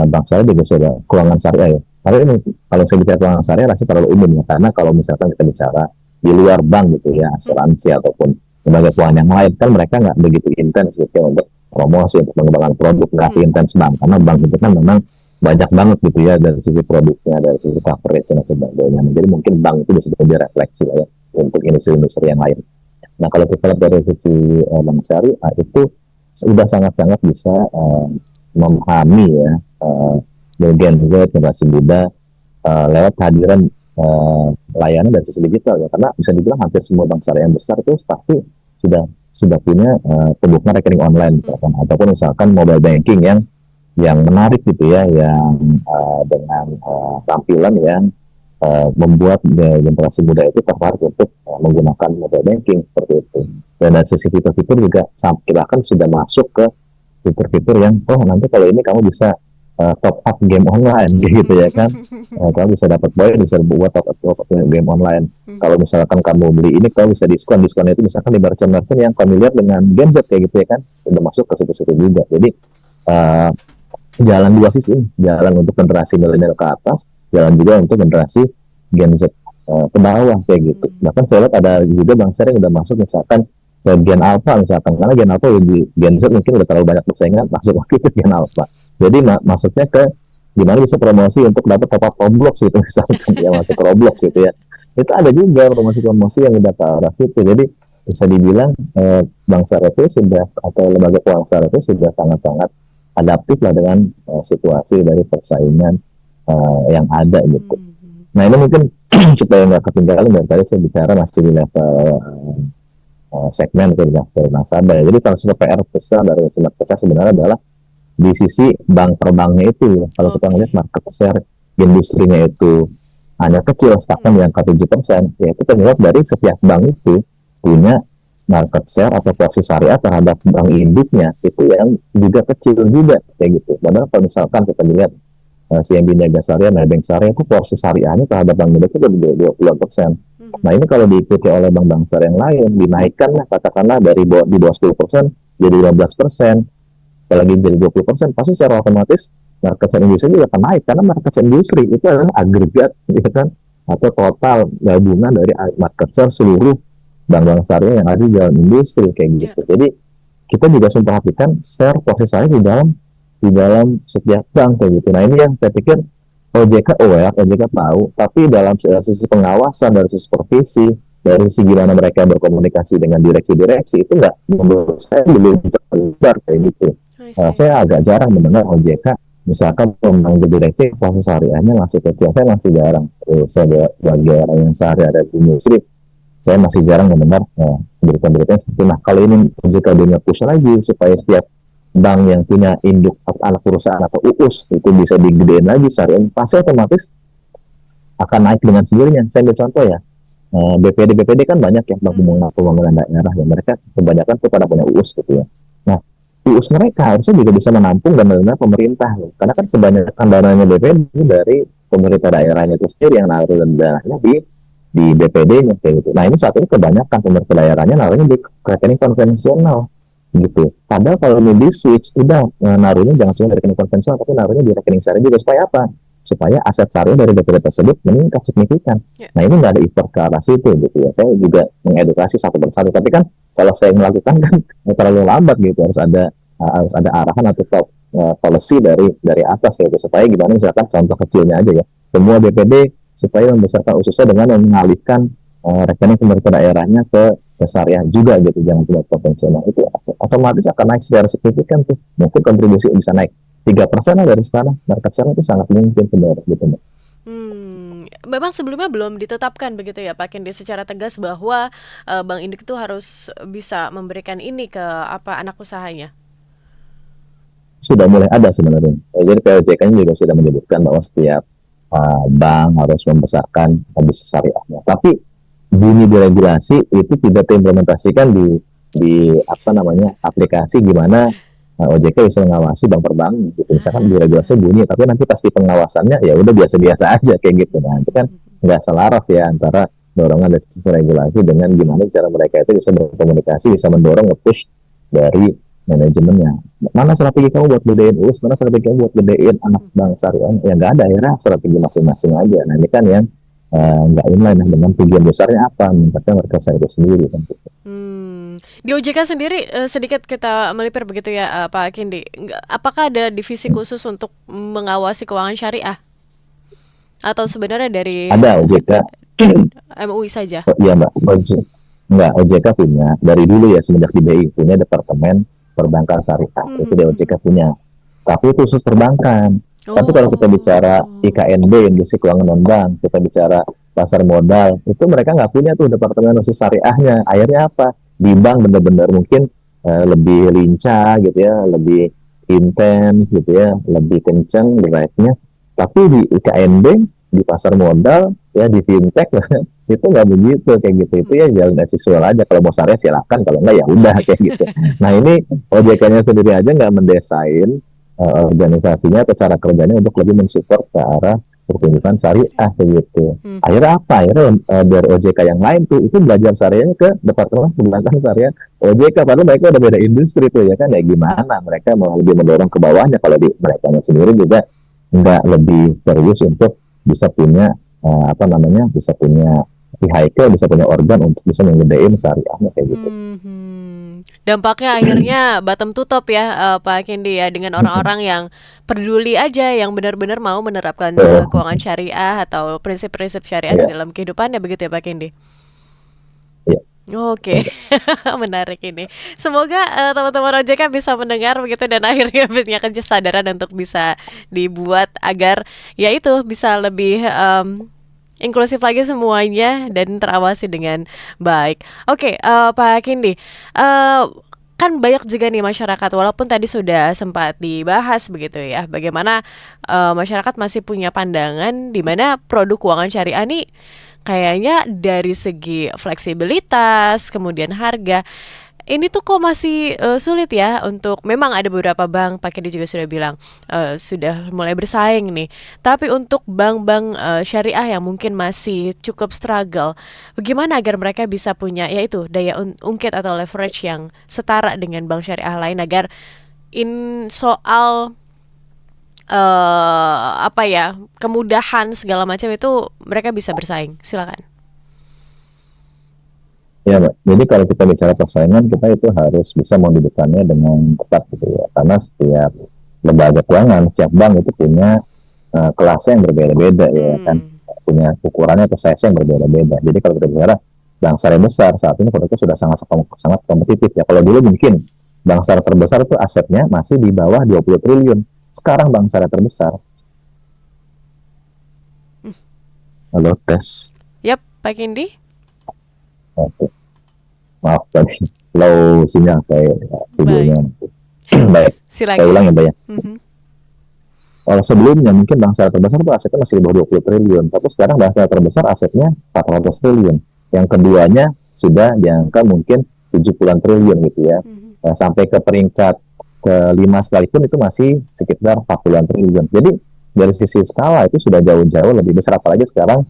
Bank Syariah juga sudah keuangan syariah ya. Tapi ini kalau saya bicara keuangan syariah rasanya terlalu umum ya, karena kalau misalkan kita bicara di luar bank gitu ya, asuransi ataupun lembaga keuangan yang lain kan mereka nggak begitu intens gitu ya untuk promosi, untuk mengembangkan produk, nggak intens bank, karena bank itu kan memang banyak banget gitu ya dari sisi produknya, dari sisi coverage dan sebagainya. Jadi mungkin bank itu bisa jadi refleksi lah ya untuk industri-industri yang lain. Nah kalau kita lihat dari sisi Bank Syariah itu sudah sangat-sangat bisa memahami ya Gen Z, generasi muda lewat kehadiran layanan dari sisi digital ya, karena bisa dibilang hampir semua bank syariah yang besar itu pasti sudah punya pembukaan rekening online misalkan, ataupun misalkan mobile banking yang menarik gitu ya, yang dengan tampilan yang membuat generasi muda itu tertarik untuk menggunakan mobile banking seperti itu. Dan dari sisi fitur-fitur juga kita kan sudah masuk ke fitur-fitur yang nanti kalau ini kamu bisa top up game online gitu ya kan. Kamu bisa dapat poin, bisa buat top up game online. Kalau misalkan kamu beli ini, kamu bisa diskonnya itu misalkan di merchant-merchant yang familiar dengan Gen Z kayak gitu ya kan, udah masuk ke situ-situ juga. Jadi jalan dua sisi, jalan untuk generasi milenial ke atas, jalan juga untuk generasi Gen Z ke bawah kayak gitu. Bahkan saya lihat ada juga Bank Syariah yang udah masuk misalkan Gen Alpha misalkan, karena Gen Alpha di Gen Z mungkin udah terlalu banyak persaingan, masuk waktu itu Gen Alpha. Jadi masuknya ke gimana bisa promosi untuk dapat top up Roblox gitu misalkan ya, masuk Roblox gitu ya. Itu ada juga promosi-promosi yang udah ke arah situ. Jadi bisa dibilang Bank Syariah itu sudah, atau lembaga keuangan syariah itu sudah sangat-sangat adaptif lah dengan situasi dari persaingan yang ada gitu. Nah ini mungkin supaya nggak ketinggalan, dari tadi saya bicara masih di level segmen ke nasabah. Jadi salah satu PR besar dari Smart Pesa sebenarnya adalah di sisi bank per banknya itu. Kalau kita ngelihat market share industrinya itu hanya kecil, stagnan yang ke 7%, ya itu terlihat dari setiap bank itu punya market share atau porsi syariah terhadap bank induknya itu yang juga kecil juga kayak gitu. Padahal kalau misalkan kita lihat CIMB Niaga Syariah, Maybank Syariah itu porsi syariahnya terhadap bank induk itu lebih dari 20%. Nah ini kalau diikuti oleh bank-bank syariah yang lain, dinaikkan lah katakanlah dari di bawah 10% jadi 15%, apalagi jadi 20%, pasti secara otomatis market share industri juga akan naik, karena market share industri itu adalah agregat gitu kan, atau total gabungan dari market share seluruh bank-bank syariah yang ada di dalam industri kayak gitu. Jadi kita juga harus memperhatikan share porsi syariah di dalam setiap bank kayak gitu. Nah ini yang saya pikir OJK aware, OJK tahu, tapi dalam sisi pengawasan, dari sisi supervisi, dari sisi gimana mereka berkomunikasi dengan direksi-direksi, itu nggak, menurut saya belum terlibat kayak gitu. Saya agak jarang mendengar OJK misalkan memanggil direksi proses syariahnya masih kecil. Saya masih jarang. Saya bagi orang yang sehari ada di industri, saya masih jarang mendengar berita-berita seperti itu. Nah kalau ini OJK dia push lagi supaya setiap bank yang punya induk anak perusahaan atau UUS itu bisa digedein lagi syariah, pasti otomatis akan naik dengan sendirinya. Saya ambil contoh ya, BPD kan banyak ya, bank pembangunan daerah, yang mereka kebanyakan tuh pada punya UUS gitu ya. Nah UUS mereka harusnya juga bisa menampung dana pemerintah, karena kan kebanyakan dananya BPD dari pemerintah daerahnya itu sendiri yang naruh dananya di BPD-nya kayak gitu. Nah ini saat ini kebanyakan pemerintah daerahnya naruhnya di rekening konvensional gitu. Padahal kalau ini di switch, udah naruhnya jangan cuma di rekening konvensional, tapi naruhnya di rekening syariah juga. Supaya apa? Supaya aset syariah dari BPD tersebut meningkat signifikan. Nah ini nggak ada effort ke arah situ gitu ya. Saya juga mengedukasi satu persatu. Tapi kan kalau saya melakukan kan terlalu lambat gitu. Harus ada arahan atau policy dari atas gitu. Supaya gimana, misalkan contoh kecilnya aja ya. Semua BPD supaya membesarkan ususnya dengan mengalihkan rekening pemerintah daerahnya ke syariah juga gitu, jangan cuma konvensional. Itu otomatis akan naik secara signifikan tuh. Mungkin kontribusi bisa naik 3% lah dari sekarang. Market share itu sangat mungkin sebenarnya gitu. Memang sebelumnya belum ditetapkan begitu ya Pak Kendi secara tegas bahwa Bank Induk itu harus bisa memberikan ini ke anak usahanya. Sudah mulai ada sebenarnya. Jadi POJK-nya juga sudah menyebutkan bahwa setiap bank harus membesarkan bisnis syariahnya. Tapi bunyi di regulasi itu tidak diimplementasikan di aplikasi gimana OJK bisa mengawasi bank per bank gitu. Misalkan di regulasi bunyi, tapi nanti pasti pengawasannya ya udah biasa-biasa aja kayak gitu. Nah itu kan nggak selaras ya antara dorongan dari sisi regulasi dengan gimana cara mereka itu bisa berkomunikasi, bisa mendorong, nge-push dari manajemennya. Mana strategi kamu buat gedein UUS, mana strategi kamu buat gedein anak bank syariah? Ya nggak ada, akhirnya strategi masing-masing aja. Nah ini kan yang nggak inline dengan tujuan besarnya apa, meningkatkan mereka saya itu sendiri kan. Di OJK sendiri sedikit kita melipir begitu ya Pak Kendi. Apakah ada divisi khusus untuk mengawasi keuangan syariah? Atau sebenarnya dari ada OJK MUI saja? Iya Mbak, enggak, OJK punya dari dulu ya, semenjak di BI punya departemen perbankan syariah. Itu di OJK punya, tapi khusus perbankan. Tapi kalau kita bicara IKNB, industri keuangan non-bank, kita bicara pasar modal, itu mereka nggak punya tuh departemen khusus syariahnya. Akhirnya apa? Di bank benar-benar mungkin lebih lincah gitu ya, lebih intens gitu ya, lebih kencang drive-nya. Tapi di IKNB, di pasar modal, ya di fintech itu nggak begitu kayak gitu. Itu ya jalan asisual aja. Kalau mau syariah silakan, kalau nggak ya udah kayak gitu. Nah ini OJK-nya sendiri aja nggak mendesain organisasinya atau cara kerjanya untuk lebih mensupport ke arah pertunjukan syariah gitu. Akhirnya apa? Akhirnya dari OJK yang lain tuh itu belajar syariahnya ke departemen perbankan syariah OJK, padahal mereka udah beda industri tuh ya kan. Ya gimana mereka mau lebih mendorong ke bawahnya kalau di mereka sendiri juga nggak lebih serius untuk bisa punya bisa punya vehicle, bisa punya organ untuk bisa menggedein syariahnya kayak gitu. Dampaknya akhirnya bottom to top ya, Pak Kindi ya, dengan orang-orang yang peduli aja, yang benar-benar mau menerapkan keuangan syariah atau prinsip-prinsip syariah di Ya, dalam kehidupannya begitu ya Pak Kindi. ya, Oke, menarik ini. Semoga teman-teman OJK bisa mendengar begitu dan akhirnya punya kesadaran untuk bisa dibuat agar ya itu bisa lebih inklusif lagi semuanya dan terawasi dengan baik. Oke, Pak Kindi, eh, kan banyak juga nih masyarakat walaupun tadi sudah sempat dibahas begitu ya, bagaimana masyarakat masih punya pandangan di mana produk keuangan syariah nih kayaknya dari segi fleksibilitas, kemudian harga, ini tuh kok masih sulit ya untuk memang ada beberapa bank, Pak Kedi juga sudah bilang sudah mulai bersaing nih. Tapi untuk bank-bank syariah yang mungkin masih cukup struggle, bagaimana agar mereka bisa punya yaitu daya ungkit atau leverage yang setara dengan bank syariah lain agar soal apa ya kemudahan segala macam itu mereka bisa bersaing. Silakan. ya, Mbak. Jadi kalau kita bicara persaingan, kita itu harus bisa mendudukannya dengan tepat gitu ya. Karena setiap lembaga keuangan, setiap bank itu punya kelasnya yang berbeda-beda ya kan, punya ukurannya atau size yang berbeda-beda. Jadi kalau kita bicara bank syariah besar saat ini produknya sudah sangat sangat kompetitif ya. Kalau dulu mungkin bank syariah terbesar itu asetnya masih di bawah 20 triliun. Sekarang bank syariah terbesar, halo tes, Yap, Pak Kindi. oke, maaf tadi low sinyal saya Baik. videonya. Baik, saya Silakan. ulang ya Mbak ya. Mhm. Kalau sebelumnya mungkin bank syariah terbesar itu asetnya masih di bawah 20 triliun, tapi sekarang bank syariah terbesar asetnya 400 triliun. Yang keduanya sudah di angka mungkin 70-an triliun gitu ya. Mhm. Nah, sampai ke peringkat kelima sekalipun itu masih sekitar 40-an triliun. Jadi dari sisi skala itu sudah jauh-jauh lebih besar, apalagi sekarang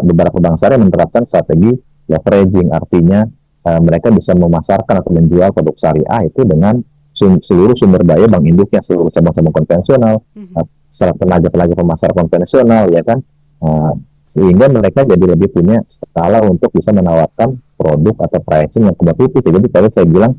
beberapa bank syariah menerapkan strategi leveraging, artinya mereka bisa memasarkan atau menjual produk syariah itu dengan seluruh sumber daya bank induknya, seluruh cabang-cabang konvensional, Mhm. tenaga-tenaga pemasar konvensional ya kan. Sehingga mereka jadi lebih punya skala untuk bisa menawarkan produk atau pricing yang kompetitif. Jadi kalau saya bilang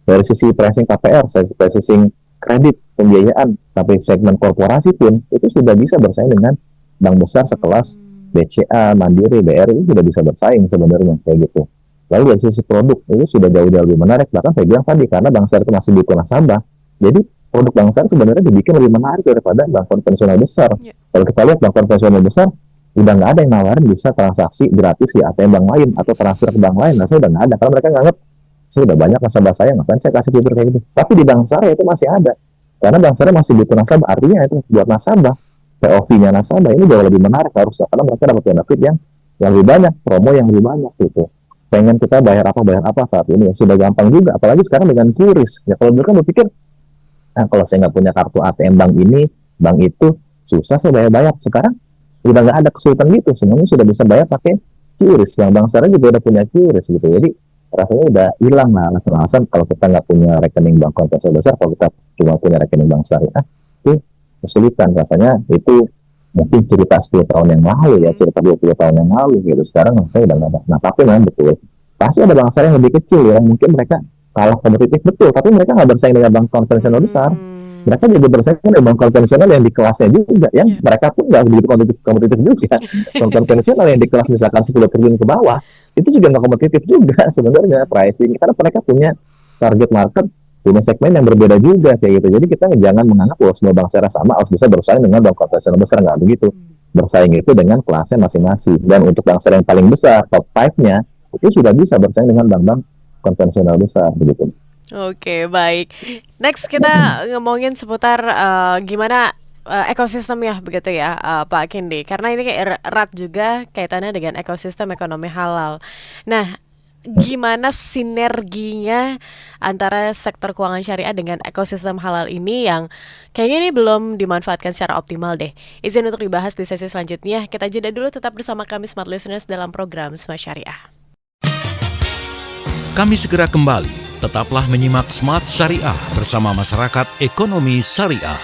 dari sisi pricing KPR, dari sisi kredit, pembiayaan, sampai segmen korporasi pun itu sudah bisa bersaing dengan bank besar sekelas BCA, Mandiri, BRI itu sudah bisa bersaing sebenarnya kayak gitu. Lalu dari sisi produk itu sudah jauh-jauh lebih menarik. Bahkan saya bilang tadi karena bank syariah itu masih butuh nasabah, jadi produk bank syariah sebenarnya dibikin lebih menarik daripada bank konvensional besar. Ya. Kalau kita lihat bank konvensional besar, udah nggak ada yang nawarin bisa transaksi gratis di ATM bank lain atau transfer ke bank lain. Nah, saya udah nggak ada karena mereka nggak ngerti. Saya udah banyak nasabah saya, ngapain saya kasih fitur kayak gitu. Tapi di bank syariah itu masih ada. Karena bank syariah masih butuh nasabah. Artinya itu buat nasabah, POV-nya nasabah ini jauh lebih menarik harusnya. Karena mereka dapat benefit yang lebih banyak, promo yang lebih banyak gitu. Pengen kita bayar apa saat ini ya sudah gampang juga. Apalagi sekarang dengan QRIS. Ya kalau dulu kan berpikir, nah, kalau saya nggak punya kartu ATM bank ini, bank itu, susah saya bayar-bayar. Sekarang udah nggak ada kesulitan gitu, semuanya sudah bisa bayar pakai QRIS. Yang bank syariah juga udah punya QRIS gitu. Jadi rasanya udah hilang lah alasan kalau kita nggak punya rekening bank konvensional besar, kalau kita cuma punya rekening bank syariah, itu kesulitan. Rasanya itu mungkin cerita 10 tahun yang lalu ya, cerita 20 tahun yang lalu gitu. Sekarang saya udah nggak ada. Nah, tapi memang betul. Pasti ada bank syariah yang lebih kecil ya, mungkin mereka kalah kompetitif betul, tapi mereka nggak bersaing dengan bank konvensional besar. Mereka juga bersaing dengan bank konvensional yang di kelasnya juga, yang Ya. mereka pun nggak begitu kompetitif juga. Bank konvensional yang di kelas misalkan 10 triliun ke bawah, itu juga nggak kompetitif juga sebenarnya pricing, karena mereka punya target market, punya segmen yang berbeda juga kayak gitu. Jadi kita jangan menganggap bahwa semua bank syariah sama harus bisa bersaing dengan bank konvensional besar, nggak begitu. Bersaing itu dengan kelasnya masing-masing. Dan untuk bank syariah yang paling besar, top 5-nya, itu sudah bisa bersaing dengan bank-bank konvensional besar begitu. Oke, baik. Next kita ngomongin seputar gimana ekosistem ya begitu ya, Pak Kindi. Karena ini kayak erat juga kaitannya dengan ekosistem ekonomi halal. Nah, gimana sinerginya antara sektor keuangan syariah dengan ekosistem halal ini yang kayaknya ini belum dimanfaatkan secara optimal deh. Izin untuk dibahas di sesi selanjutnya. Kita jeda dulu, tetap bersama kami Smart Listeners dalam program Smart Syariah. Kami segera kembali. Tetaplah menyimak Smart Syariah bersama Masyarakat Ekonomi Syariah.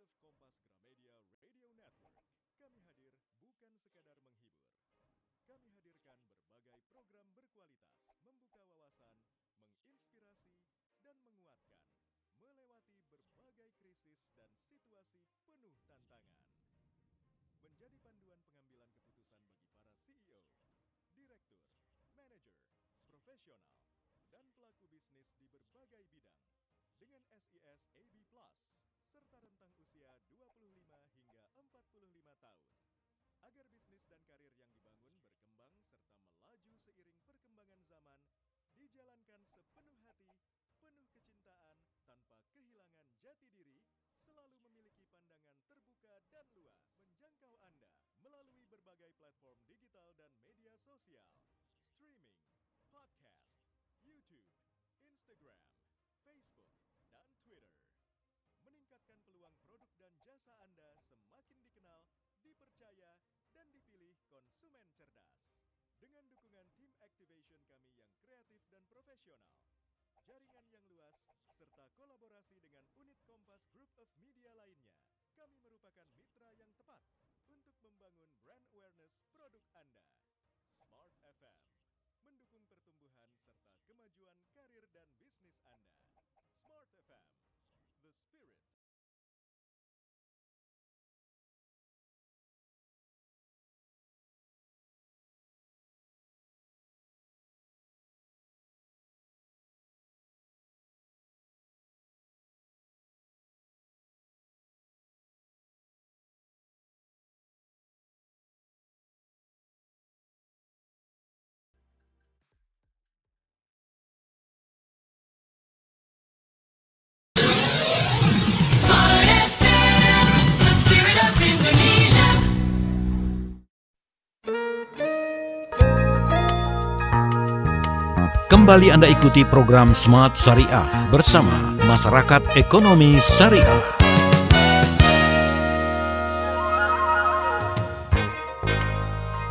of Kompas Gramedia Radio Network. Kami hadir bukan sekadar menghibur. Kami hadirkan berbagai program berkualitas, membuka wawasan, menginspirasi, dan menguatkan, melewati berbagai krisis dan situasi penuh tantangan. Menjadi panduan pengambilan keputusan bagi para CEO, direktur, manajer, profesional, dan pelaku bisnis di berbagai bidang. Dengan SIS AB Plus, serta rentang usia 25 hingga 45 tahun. Agar bisnis dan karir yang dibangun berkembang serta melaju seiring perkembangan zaman, dijalankan sepenuh hati, penuh kecintaan, tanpa kehilangan jati diri, selalu memiliki pandangan terbuka dan luas, menjangkau Anda melalui berbagai platform digital dan media sosial, streaming, podcast, YouTube, Instagram, Facebook, dan Twitter. Meningkatkan peluang produk dan jasa Anda semakin dikenal, dipercaya, dan dipilih konsumen cerdas. Dengan dukungan tim activation kami yang kreatif dan profesional, jaringan yang luas, serta kolaborasi dengan unit Kompas Group of Media lainnya, kami merupakan mitra yang tepat untuk membangun brand awareness produk Anda. Smart FM, mendukung pertumbuhan serta kemajuan karir dan bisnis Anda. Smart FM, the spirit. Kembali Anda ikuti program Smart Syariah bersama Masyarakat Ekonomi Syariah.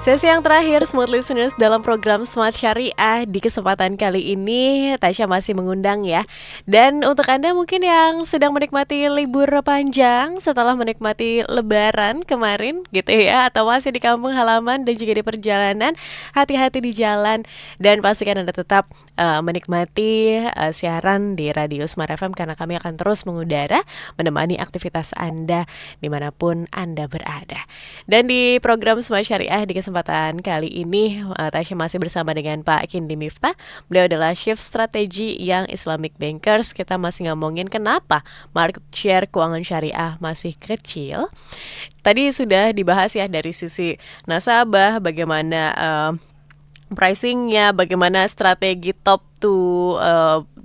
Sesi yang terakhir, smart listeners, dalam program Smart Syariah di kesempatan kali ini Tasya masih mengundang ya. Dan untuk Anda mungkin yang sedang menikmati libur panjang setelah menikmati lebaran kemarin gitu ya, atau masih di kampung halaman dan juga di perjalanan, hati-hati di jalan dan pastikan Anda tetap menikmati siaran di Radio Smart FM karena kami akan terus mengudara menemani aktivitas Anda dimanapun Anda berada. Dan di program Smart Syariah di kesempatan kali ini Tasya masih bersama dengan Pak Kindi Miftah. Beliau adalah Chief Strategi Young Islamic Bankers. Kita masih ngomongin kenapa market share keuangan syariah masih kecil. Tadi sudah dibahas ya dari sisi nasabah, bagaimana pricingnya, bagaimana strategi top to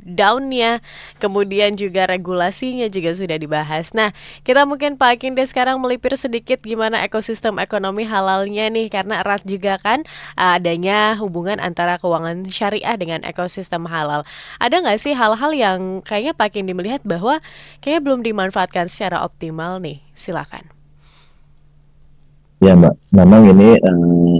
down-nya, kemudian juga regulasinya juga sudah dibahas. Nah, kita mungkin Pak Kinde sekarang melipir sedikit gimana ekosistem ekonomi halalnya nih, karena erat juga kan adanya hubungan antara keuangan syariah dengan ekosistem halal. Ada nggak sih hal-hal yang kayaknya Pak Kinde melihat bahwa kayaknya belum dimanfaatkan secara optimal nih? Silakan. Ya Mbak, memang ini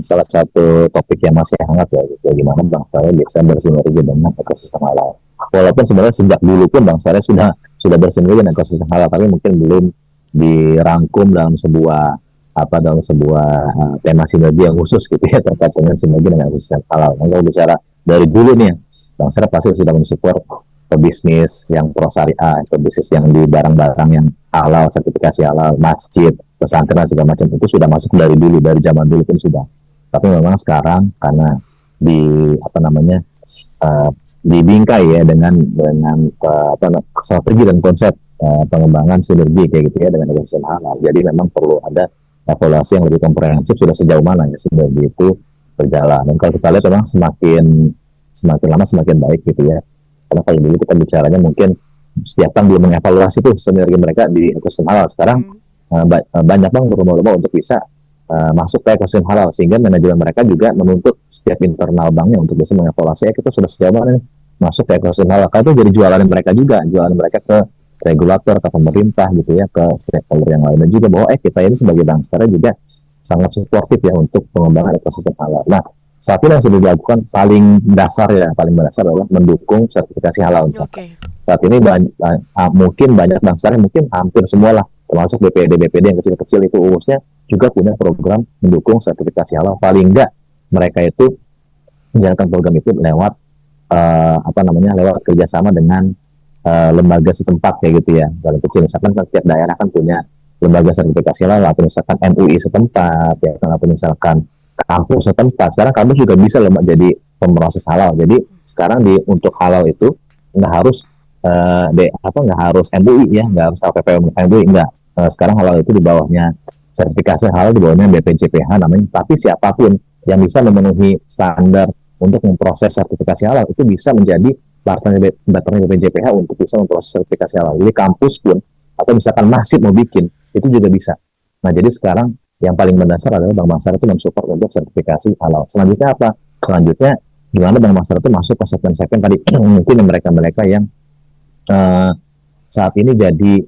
salah satu topik yang masih hangat ya, bagaimana Bank Syariah bisa bersinergi dengan ekosistem halal. Walaupun sebenarnya sejak dulu pun Bank Syariah sudah bersinergi dengan ekosistem halal, tapi mungkin belum dirangkum dalam sebuah tema sinergi yang khusus gitu ya terkait dengan sinergi dengan ekosistem halal. Nah, kalau bicara dari dulu nih, Bank Syariah pasti sudah mensupport pebisnis yang pro syariah, pebisnis yang di barang-barang yang halal, sertifikasi halal, masjid, pesantren segala macam itu sudah masuk dari dulu, dari zaman dulu pun sudah. Tapi memang sekarang karena dibingkai ya dengan strategi dan konsep pengembangan sinergi kayak gitu ya dengan ekosistem halal. Jadi memang perlu ada evaluasi yang lebih komprehensif sudah sejauh mana ya sinergi itu berjalan. Dan kalau kita lihat memang semakin lama semakin baik gitu ya. Karena kalau dulu kita bicaranya mungkin setiap tahun belum mengevaluasi tuh sinergi mereka di ekosistem halal. Sekarang banyak bank berlomba-lomba untuk bisa masuk ke ekosistem halal, sehingga manajemen mereka juga menuntut setiap internal banknya untuk bisa mengevaluasi kita sudah sejauh mana nih masuk ke ekosistem halal. Karena itu jadi jualan mereka juga, jualan mereka ke regulator, ke pemerintah gitu ya, ke stakeholder yang lainnya juga bahwa kita ini sebagai bank sekarang juga sangat suportif ya untuk pengembangan ekosistem halal. Nah, saat ini yang sudah dilakukan paling mendasar adalah mendukung sertifikasi halal. Okay. Saat ini mungkin banyak bank syariah, mungkin hampir semua lah termasuk BPD yang kecil-kecil itu urusnya juga punya program mendukung sertifikasi halal. Paling enggak mereka itu menjalankan program itu lewat lewat kerjasama dengan lembaga setempat kayak gitu ya. Dalam kecil misalkan kan setiap daerah kan punya lembaga sertifikasi halal, atau misalkan MUI setempat ya kan, atau misalkan kampus setempat. Sekarang kampus juga bisa jadi pemroses halal. Jadi sekarang untuk halal itu nggak harus nggak harus MUI ya, nggak harus LPPM MUI, nggak. Sekarang halal itu di bawahnya sertifikasi halal di bawahnya BPJPH namanya. Tapi siapapun yang bisa memenuhi standar untuk memproses sertifikasi halal itu bisa menjadi partner BPJPH untuk bisa memproses sertifikasi halal. Jadi kampus pun atau misalkan masjid mau bikin itu juga bisa. Nah jadi sekarang yang paling mendasar adalah Bank Masyarakat itu mensupport untuk sertifikasi halal. Selanjutnya apa? Selanjutnya gimana Bank Masyarakat itu masuk ke segmen-segmen tadi mungkin mereka yang saat ini jadi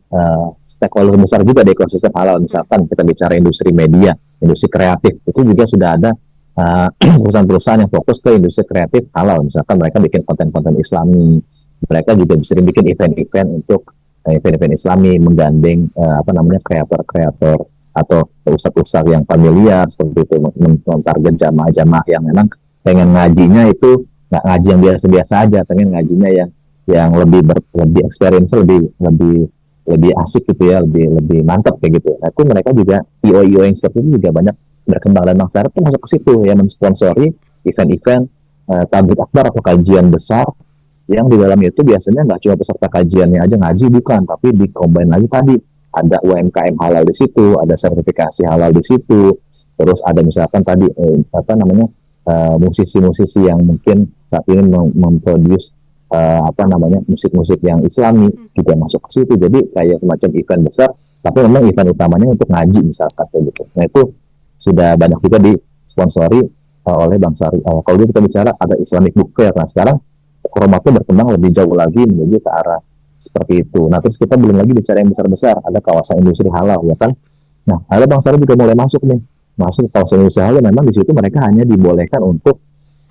stakeholder besar juga di ekosistem halal. Misalkan kita bicara industri media, industri kreatif, itu juga sudah ada perusahaan-perusahaan yang fokus ke industri kreatif halal. Misalkan mereka bikin konten-konten Islami, mereka juga bisa bikin event-event untuk event-event Islami, menggandeng kreator-kreator atau ustadz-ustadz yang familiar seperti itu, mentarget jamaah-jamaah yang memang pengen ngajinya itu nggak ngaji yang biasa-biasa aja, pengen ngajinya yang lebih experience, lebih asik gitu ya, lebih mantap kayak gitu. Nah, itu mereka juga IO yang seperti itu juga banyak berkembang, dan masyarakat masuk ke situ ya, mensponsori event-event tabligh akbar atau kajian besar yang di dalamnya itu biasanya nggak cuma peserta kajiannya aja ngaji, bukan, tapi di-combine lagi tadi ada UMKM halal di situ, ada sertifikasi halal di situ, terus ada misalkan tadi musisi-musisi yang mungkin saat ini memproduce musik-musik yang Islami juga masuk ke situ. Jadi kayak semacam event besar, tapi memang event utamanya untuk ngaji misalkan kayak gitu. Nah itu sudah banyak juga disponsori oleh Bank Syariah. Kalau kita bicara ada Islamic Book Fair, nah sekarang formatnya berkembang lebih jauh lagi menjadi ke arah seperti itu. Nah terus kita belum lagi bicara yang besar-besar, ada kawasan industri halal ya kan. Nah ada Bank Syariah juga mulai masuk ke kawasan industri halal. Memang di situ mereka hanya dibolehkan untuk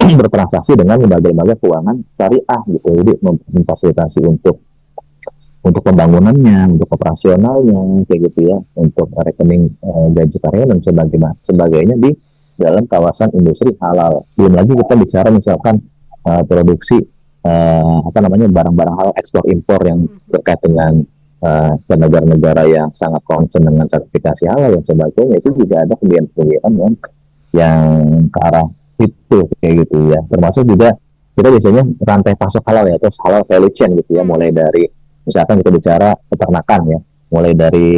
bertransaksi dengan lembaga-lembaga keuangan syariah gitu. Jadi memfasilitasi untuk pembangunannya, untuk operasionalnya kayak gitu ya, untuk rekening gaji karyawan dan sebagainya di dalam kawasan industri halal. Belum lagi kita bicara misalkan produksi barang-barang halal, ekspor impor yang terkait dengan ke negara-negara yang sangat concern dengan sertifikasi halal dan sebagainya, itu juga ada kegiatan yang ke arah itu kayak gitu ya. Termasuk juga kita biasanya rantai pasok halal ya, terus halal value chain gitu ya, mulai dari misalkan kita bicara peternakan ya, mulai dari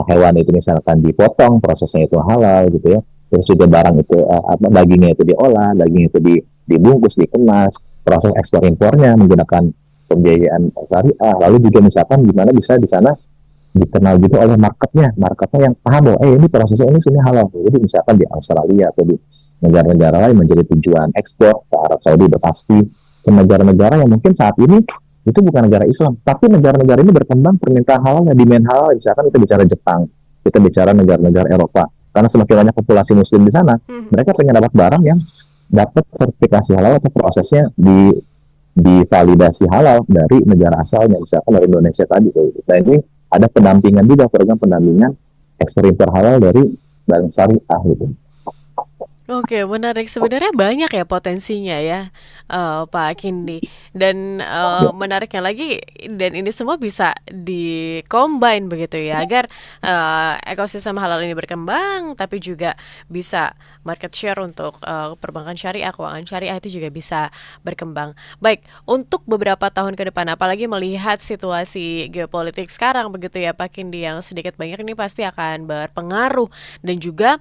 hewan itu misalkan dipotong, prosesnya itu halal gitu ya, terus juga barang itu dagingnya itu diolah, daging itu dibungkus, dikemas, proses ekspor impornya menggunakan pembiayaan syariah. Lalu juga misalkan gimana bisa di sana dikenal juga oleh marketnya yang paham bahwa ini prosesnya ini sebenarnya halal. Jadi misalkan di Australia atau di negara-negara lain menjadi tujuan ekspor ke Arab Saudi, berpasti ke negara-negara yang mungkin saat ini itu bukan negara Islam, tapi negara-negara ini berkembang permintaan halalnya, demand halal. Misalkan kita bicara Jepang, kita bicara negara-negara Eropa, karena semakin banyak populasi Muslim di sana, mereka pengen dapat barang yang dapat sertifikasi halal atau prosesnya divalidasi halal dari negara asalnya, misalkan dari Indonesia tadi. Nah ini ada pendampingan juga, program pendampingan ekspor impor halal dari Bank Syariah gitu. Oke, menarik. Sebenarnya banyak ya potensinya ya, Pak Kindi. Dan menariknya lagi, dan ini semua bisa di-combine begitu ya, agar ekosistem halal ini berkembang, tapi juga bisa market share untuk perbankan syariah, keuangan syariah itu juga bisa berkembang. Baik, untuk beberapa tahun ke depan, apalagi melihat situasi geopolitik sekarang begitu ya Pak Kindi, yang sedikit banyak ini pasti akan berpengaruh, dan juga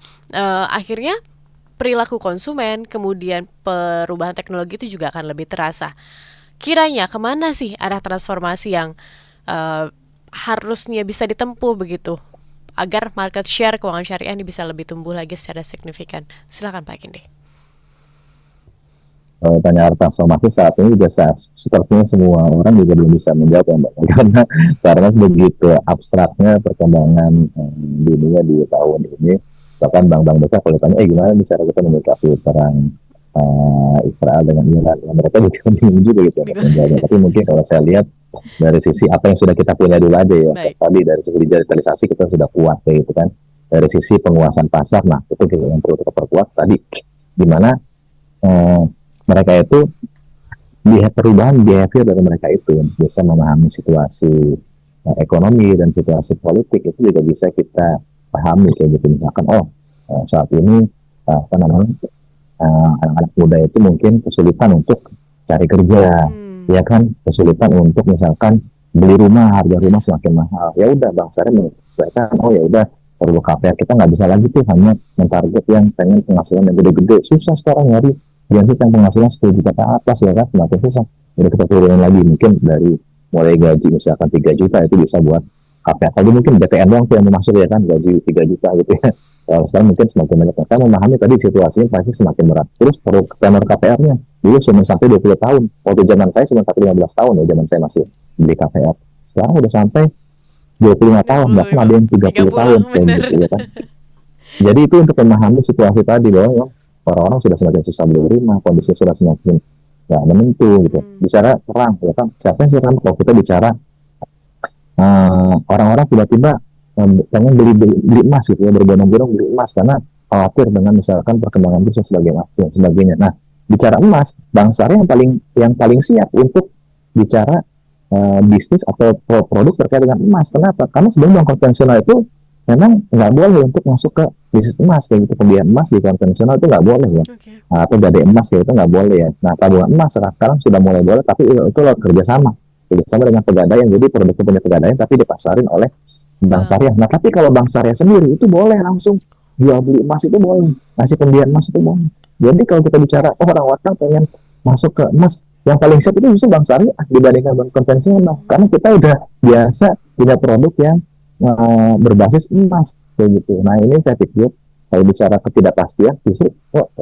akhirnya perilaku konsumen, kemudian perubahan teknologi itu juga akan lebih terasa. Kiranya kemana sih arah transformasi yang harusnya bisa ditempuh begitu, agar market share keuangan syariah ini bisa lebih tumbuh lagi secara signifikan? Silakan Pak Kindi. Tanya arah transformasi saat ini juga sepertinya semua orang juga belum bisa menjawab ya Mbak, karena begitu abstraknya perkembangan dunia di tahun ini. Bahkan bank-bank besar kalau ditanya gimana cara kita menyikapi perang Israel dengan Iran, ya mereka juga bingung juga gitu untuk menjawabnya. Tapi mungkin kalau saya lihat dari sisi apa yang sudah kita punya dulu aja ya, Baik. tadi dari sisi digitalisasi kita sudah kuat kayak gitu kan. Dari sisi penguasaan pasar, nah itu juga yang perlu kita perkuat tadi, di mana eh, mereka itu perubahan behavior dari mereka itu bisa memahami situasi ekonomi dan situasi politik itu juga bisa kita pahami kayak gitu. Misalkan saat ini apa namanya anak-anak muda itu mungkin kesulitan untuk cari kerja, ya kan, kesulitan untuk misalkan beli rumah, harga rumah semakin mahal. Ya udah Bang Sari menyesuaikan, oh ya udah perlu KPR kita nggak bisa lagi tuh hanya mentarget yang pengen penghasilan yang gede-gede. Susah sekarang nyari genset yang penghasilan 10 juta ke atas ya kan, semakin susah. Jadi kita turunin lagi mungkin dari mulai gaji misalkan 3 juta itu bisa buat KPR. Tadi mungkin BTN doang tuh yang mau masuk ya kan, gaji 3 juta gitu ya. Kalau sekarang mungkin semakin banyak. Saya memahami tadi situasinya pasti semakin berat. Terus perlu tenor KPR-nya. Dulu cuma sampai 20 tahun. Waktu zaman saya cuma sampai 15 tahun ya, zaman saya masih beli KPR. Sekarang udah sampai 25 tahun, bahkan ada yang 30 tahun. Bener. Gitu, ya kan? Jadi itu untuk memahami situasi tadi bahwa orang-orang sudah semakin susah beli rumah, kondisi sudah semakin nggak menentu gitu. Bicara perang, ya kan? Siapa yang sekarang kalau kita bicara orang-orang tiba-tiba pengen beli emas gitu ya, berbondong-bondong beli emas karena khawatir dengan misalkan perkembangan bisnis dan sebagainya. Nah, bicara emas, Bang Sari yang paling siap untuk bicara bisnis atau produk terkait dengan emas. Kenapa? Karena sebenarnya bank konvensional itu memang nggak boleh untuk masuk ke bisnis emas kayak gitu. Pembelian emas di konvensional itu nggak boleh ya. Atau gadai emas kayak itu nggak boleh ya. Nah, tabungan emas sekarang sudah mulai boleh, tapi itu lewat kerjasama dengan pegadaian. Jadi produk punya pegadaian tapi dipasarin oleh Bank Syariah. Nah, tapi kalau Bank Syariah sendiri itu boleh langsung jual beli emas, itu boleh, ngasih pembelian emas itu boleh. Jadi kalau kita bicara orang-orang pengen masuk ke emas, yang paling siap itu justru Bank Syariah dibandingkan bank konvensional, karena kita udah biasa punya produk yang berbasis emas kayak gitu. Nah, ini saya pikir kalau bicara ketidakpastian justru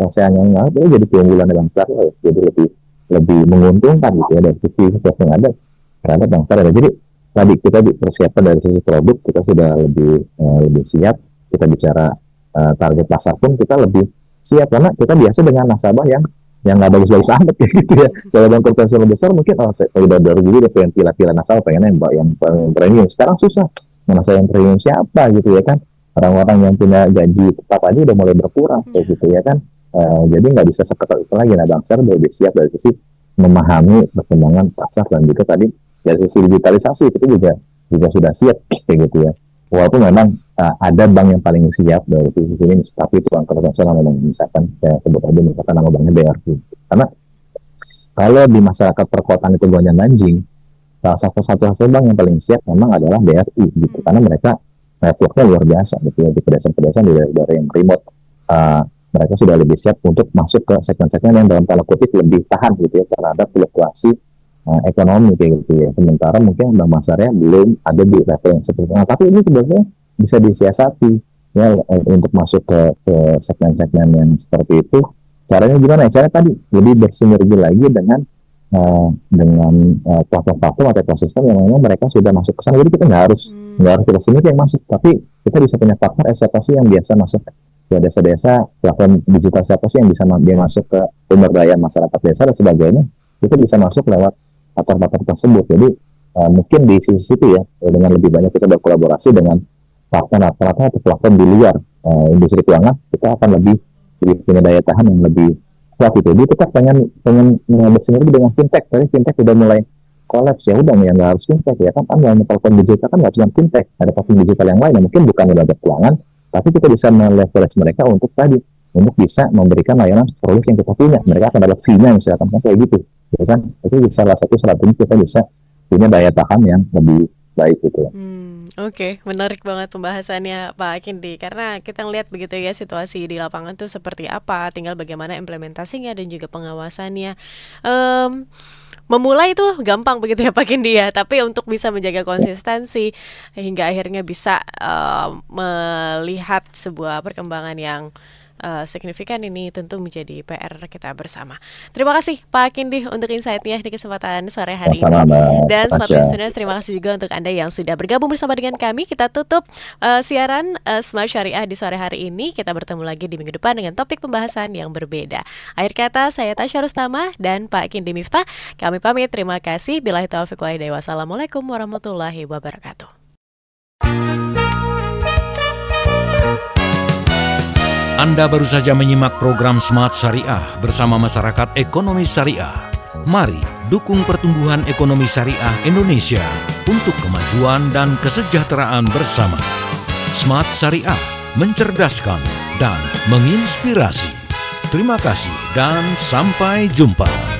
saya nyanyi itu jadi keunggulan Bank Syariah, jadi lebih menguntungkan gitu ya dari sisi situasi yang ada terhadap Bank Syariah. Jadi tadi kita dipersiapkan dari sisi produk, kita sudah lebih siap. Kita bicara target pasar pun kita lebih siap karena kita biasa dengan nasabah yang nggak bagus-bagus amat gitu ya. Kalau bank konvensional besar mungkin saya udah dari dulu udah pengen pilih nasabah, pengen yang premium. Sekarang susah, nasabah yang premium siapa gitu ya kan. Orang-orang yang punya gaji tetap aja udah mulai berkurang kayak gitu ya kan. Jadi nggak bisa seketat itu lagi. Nah, Bank Syariah lebih siap dari sisi memahami perkembangan pasar dan juga tadi dari sisi digitalisasi itu juga sudah siap kayak gitu ya. Walaupun memang ada bank yang paling siap dari sisi ini, tapi itu bank konvensional memang misalkan saya sebut aja misalkan nama banknya BRI. Karena kalau di masyarakat perkotaan itu gonjang-ganjing, salah satu bank yang paling siap memang adalah BRI gitu. Karena mereka networknya luar biasa gitu ya, di pedesaan-pedesaan di daerah yang remote. Mereka sudah lebih siap untuk masuk ke segmen-segmen yang dalam tanda kutip lebih tahan gitu ya terhadap fluktuasi ekonomi kayak gitu ya. Sementara mungkin Bank Syariah belum ada di level yang seperti itu. Nah, tapi ini sebenarnya bisa disiasati ya untuk masuk ke segmen-segmen yang seperti itu. Caranya gimana? Cara tadi lebih bersinergi lagi dengan platform-platform atau ekosistem yang memang mereka sudah masuk ke sana. Jadi kita nggak harus kita sendiri yang masuk, tapi kita bisa punya partner siapa sih yang biasa masuk ke desa-desa, platform digital siapa sih yang bisa dia masuk ke pemberdayaan masyarakat desa dan sebagainya. Kita bisa masuk lewat platform tersebut. Jadi mungkin di sisi situ ya dengan lebih banyak kita berkolaborasi dengan partner atau platform di luar industri keuangan, kita akan lebih punya daya tahan yang lebih kuat gitu. Jadi kita pengen bersinergi dengan fintech. Tadi fintech udah mulai kolaps, ya udah ya nggak harus fintech ya kan, yang platform digital kan nggak cuma fintech, ada platform digital yang lain yang mungkin bukan lembaga keuangan, tapi kita bisa meleverage mereka untuk bisa memberikan layanan produk yang kita punya. Mereka akan dapat fee-nya misalkan kayak gitu. Ya kan, itu salah satu strategi kita bisa punya daya tahan yang lebih baik gitu. Oke, menarik banget pembahasannya Pak Kindi, karena kita ngelihat begitu ya situasi di lapangan tuh seperti apa, tinggal bagaimana implementasinya dan juga pengawasannya. Memulai itu gampang begitu ya Pak Kindi ya, tapi untuk bisa menjaga konsistensi hingga akhirnya bisa melihat sebuah perkembangan yang signifikan ini tentu menjadi PR kita bersama. Terima kasih Pak Kindi untuk insight-nya di kesempatan sore hari Sama-sama, ini. Mbak Dan Smart Tasya. Listeners, terima kasih juga untuk Anda yang sudah bergabung bersama dengan kami. Kita tutup siaran Smart Syariah di sore hari ini. Kita bertemu lagi di minggu depan dengan topik pembahasan yang berbeda. Akhir kata, saya Tasya Rustama dan Pak Kindi Miftah. Kami pamit, terima kasih. Billahi taufiq wal hidayah. Wassalamualaikum warahmatullahi wabarakatuh. Anda baru saja menyimak program Smart Syariah bersama Masyarakat Ekonomi Syariah. Mari dukung pertumbuhan ekonomi syariah Indonesia untuk kemajuan dan kesejahteraan bersama. Smart Syariah, mencerdaskan dan menginspirasi. Terima kasih dan sampai jumpa.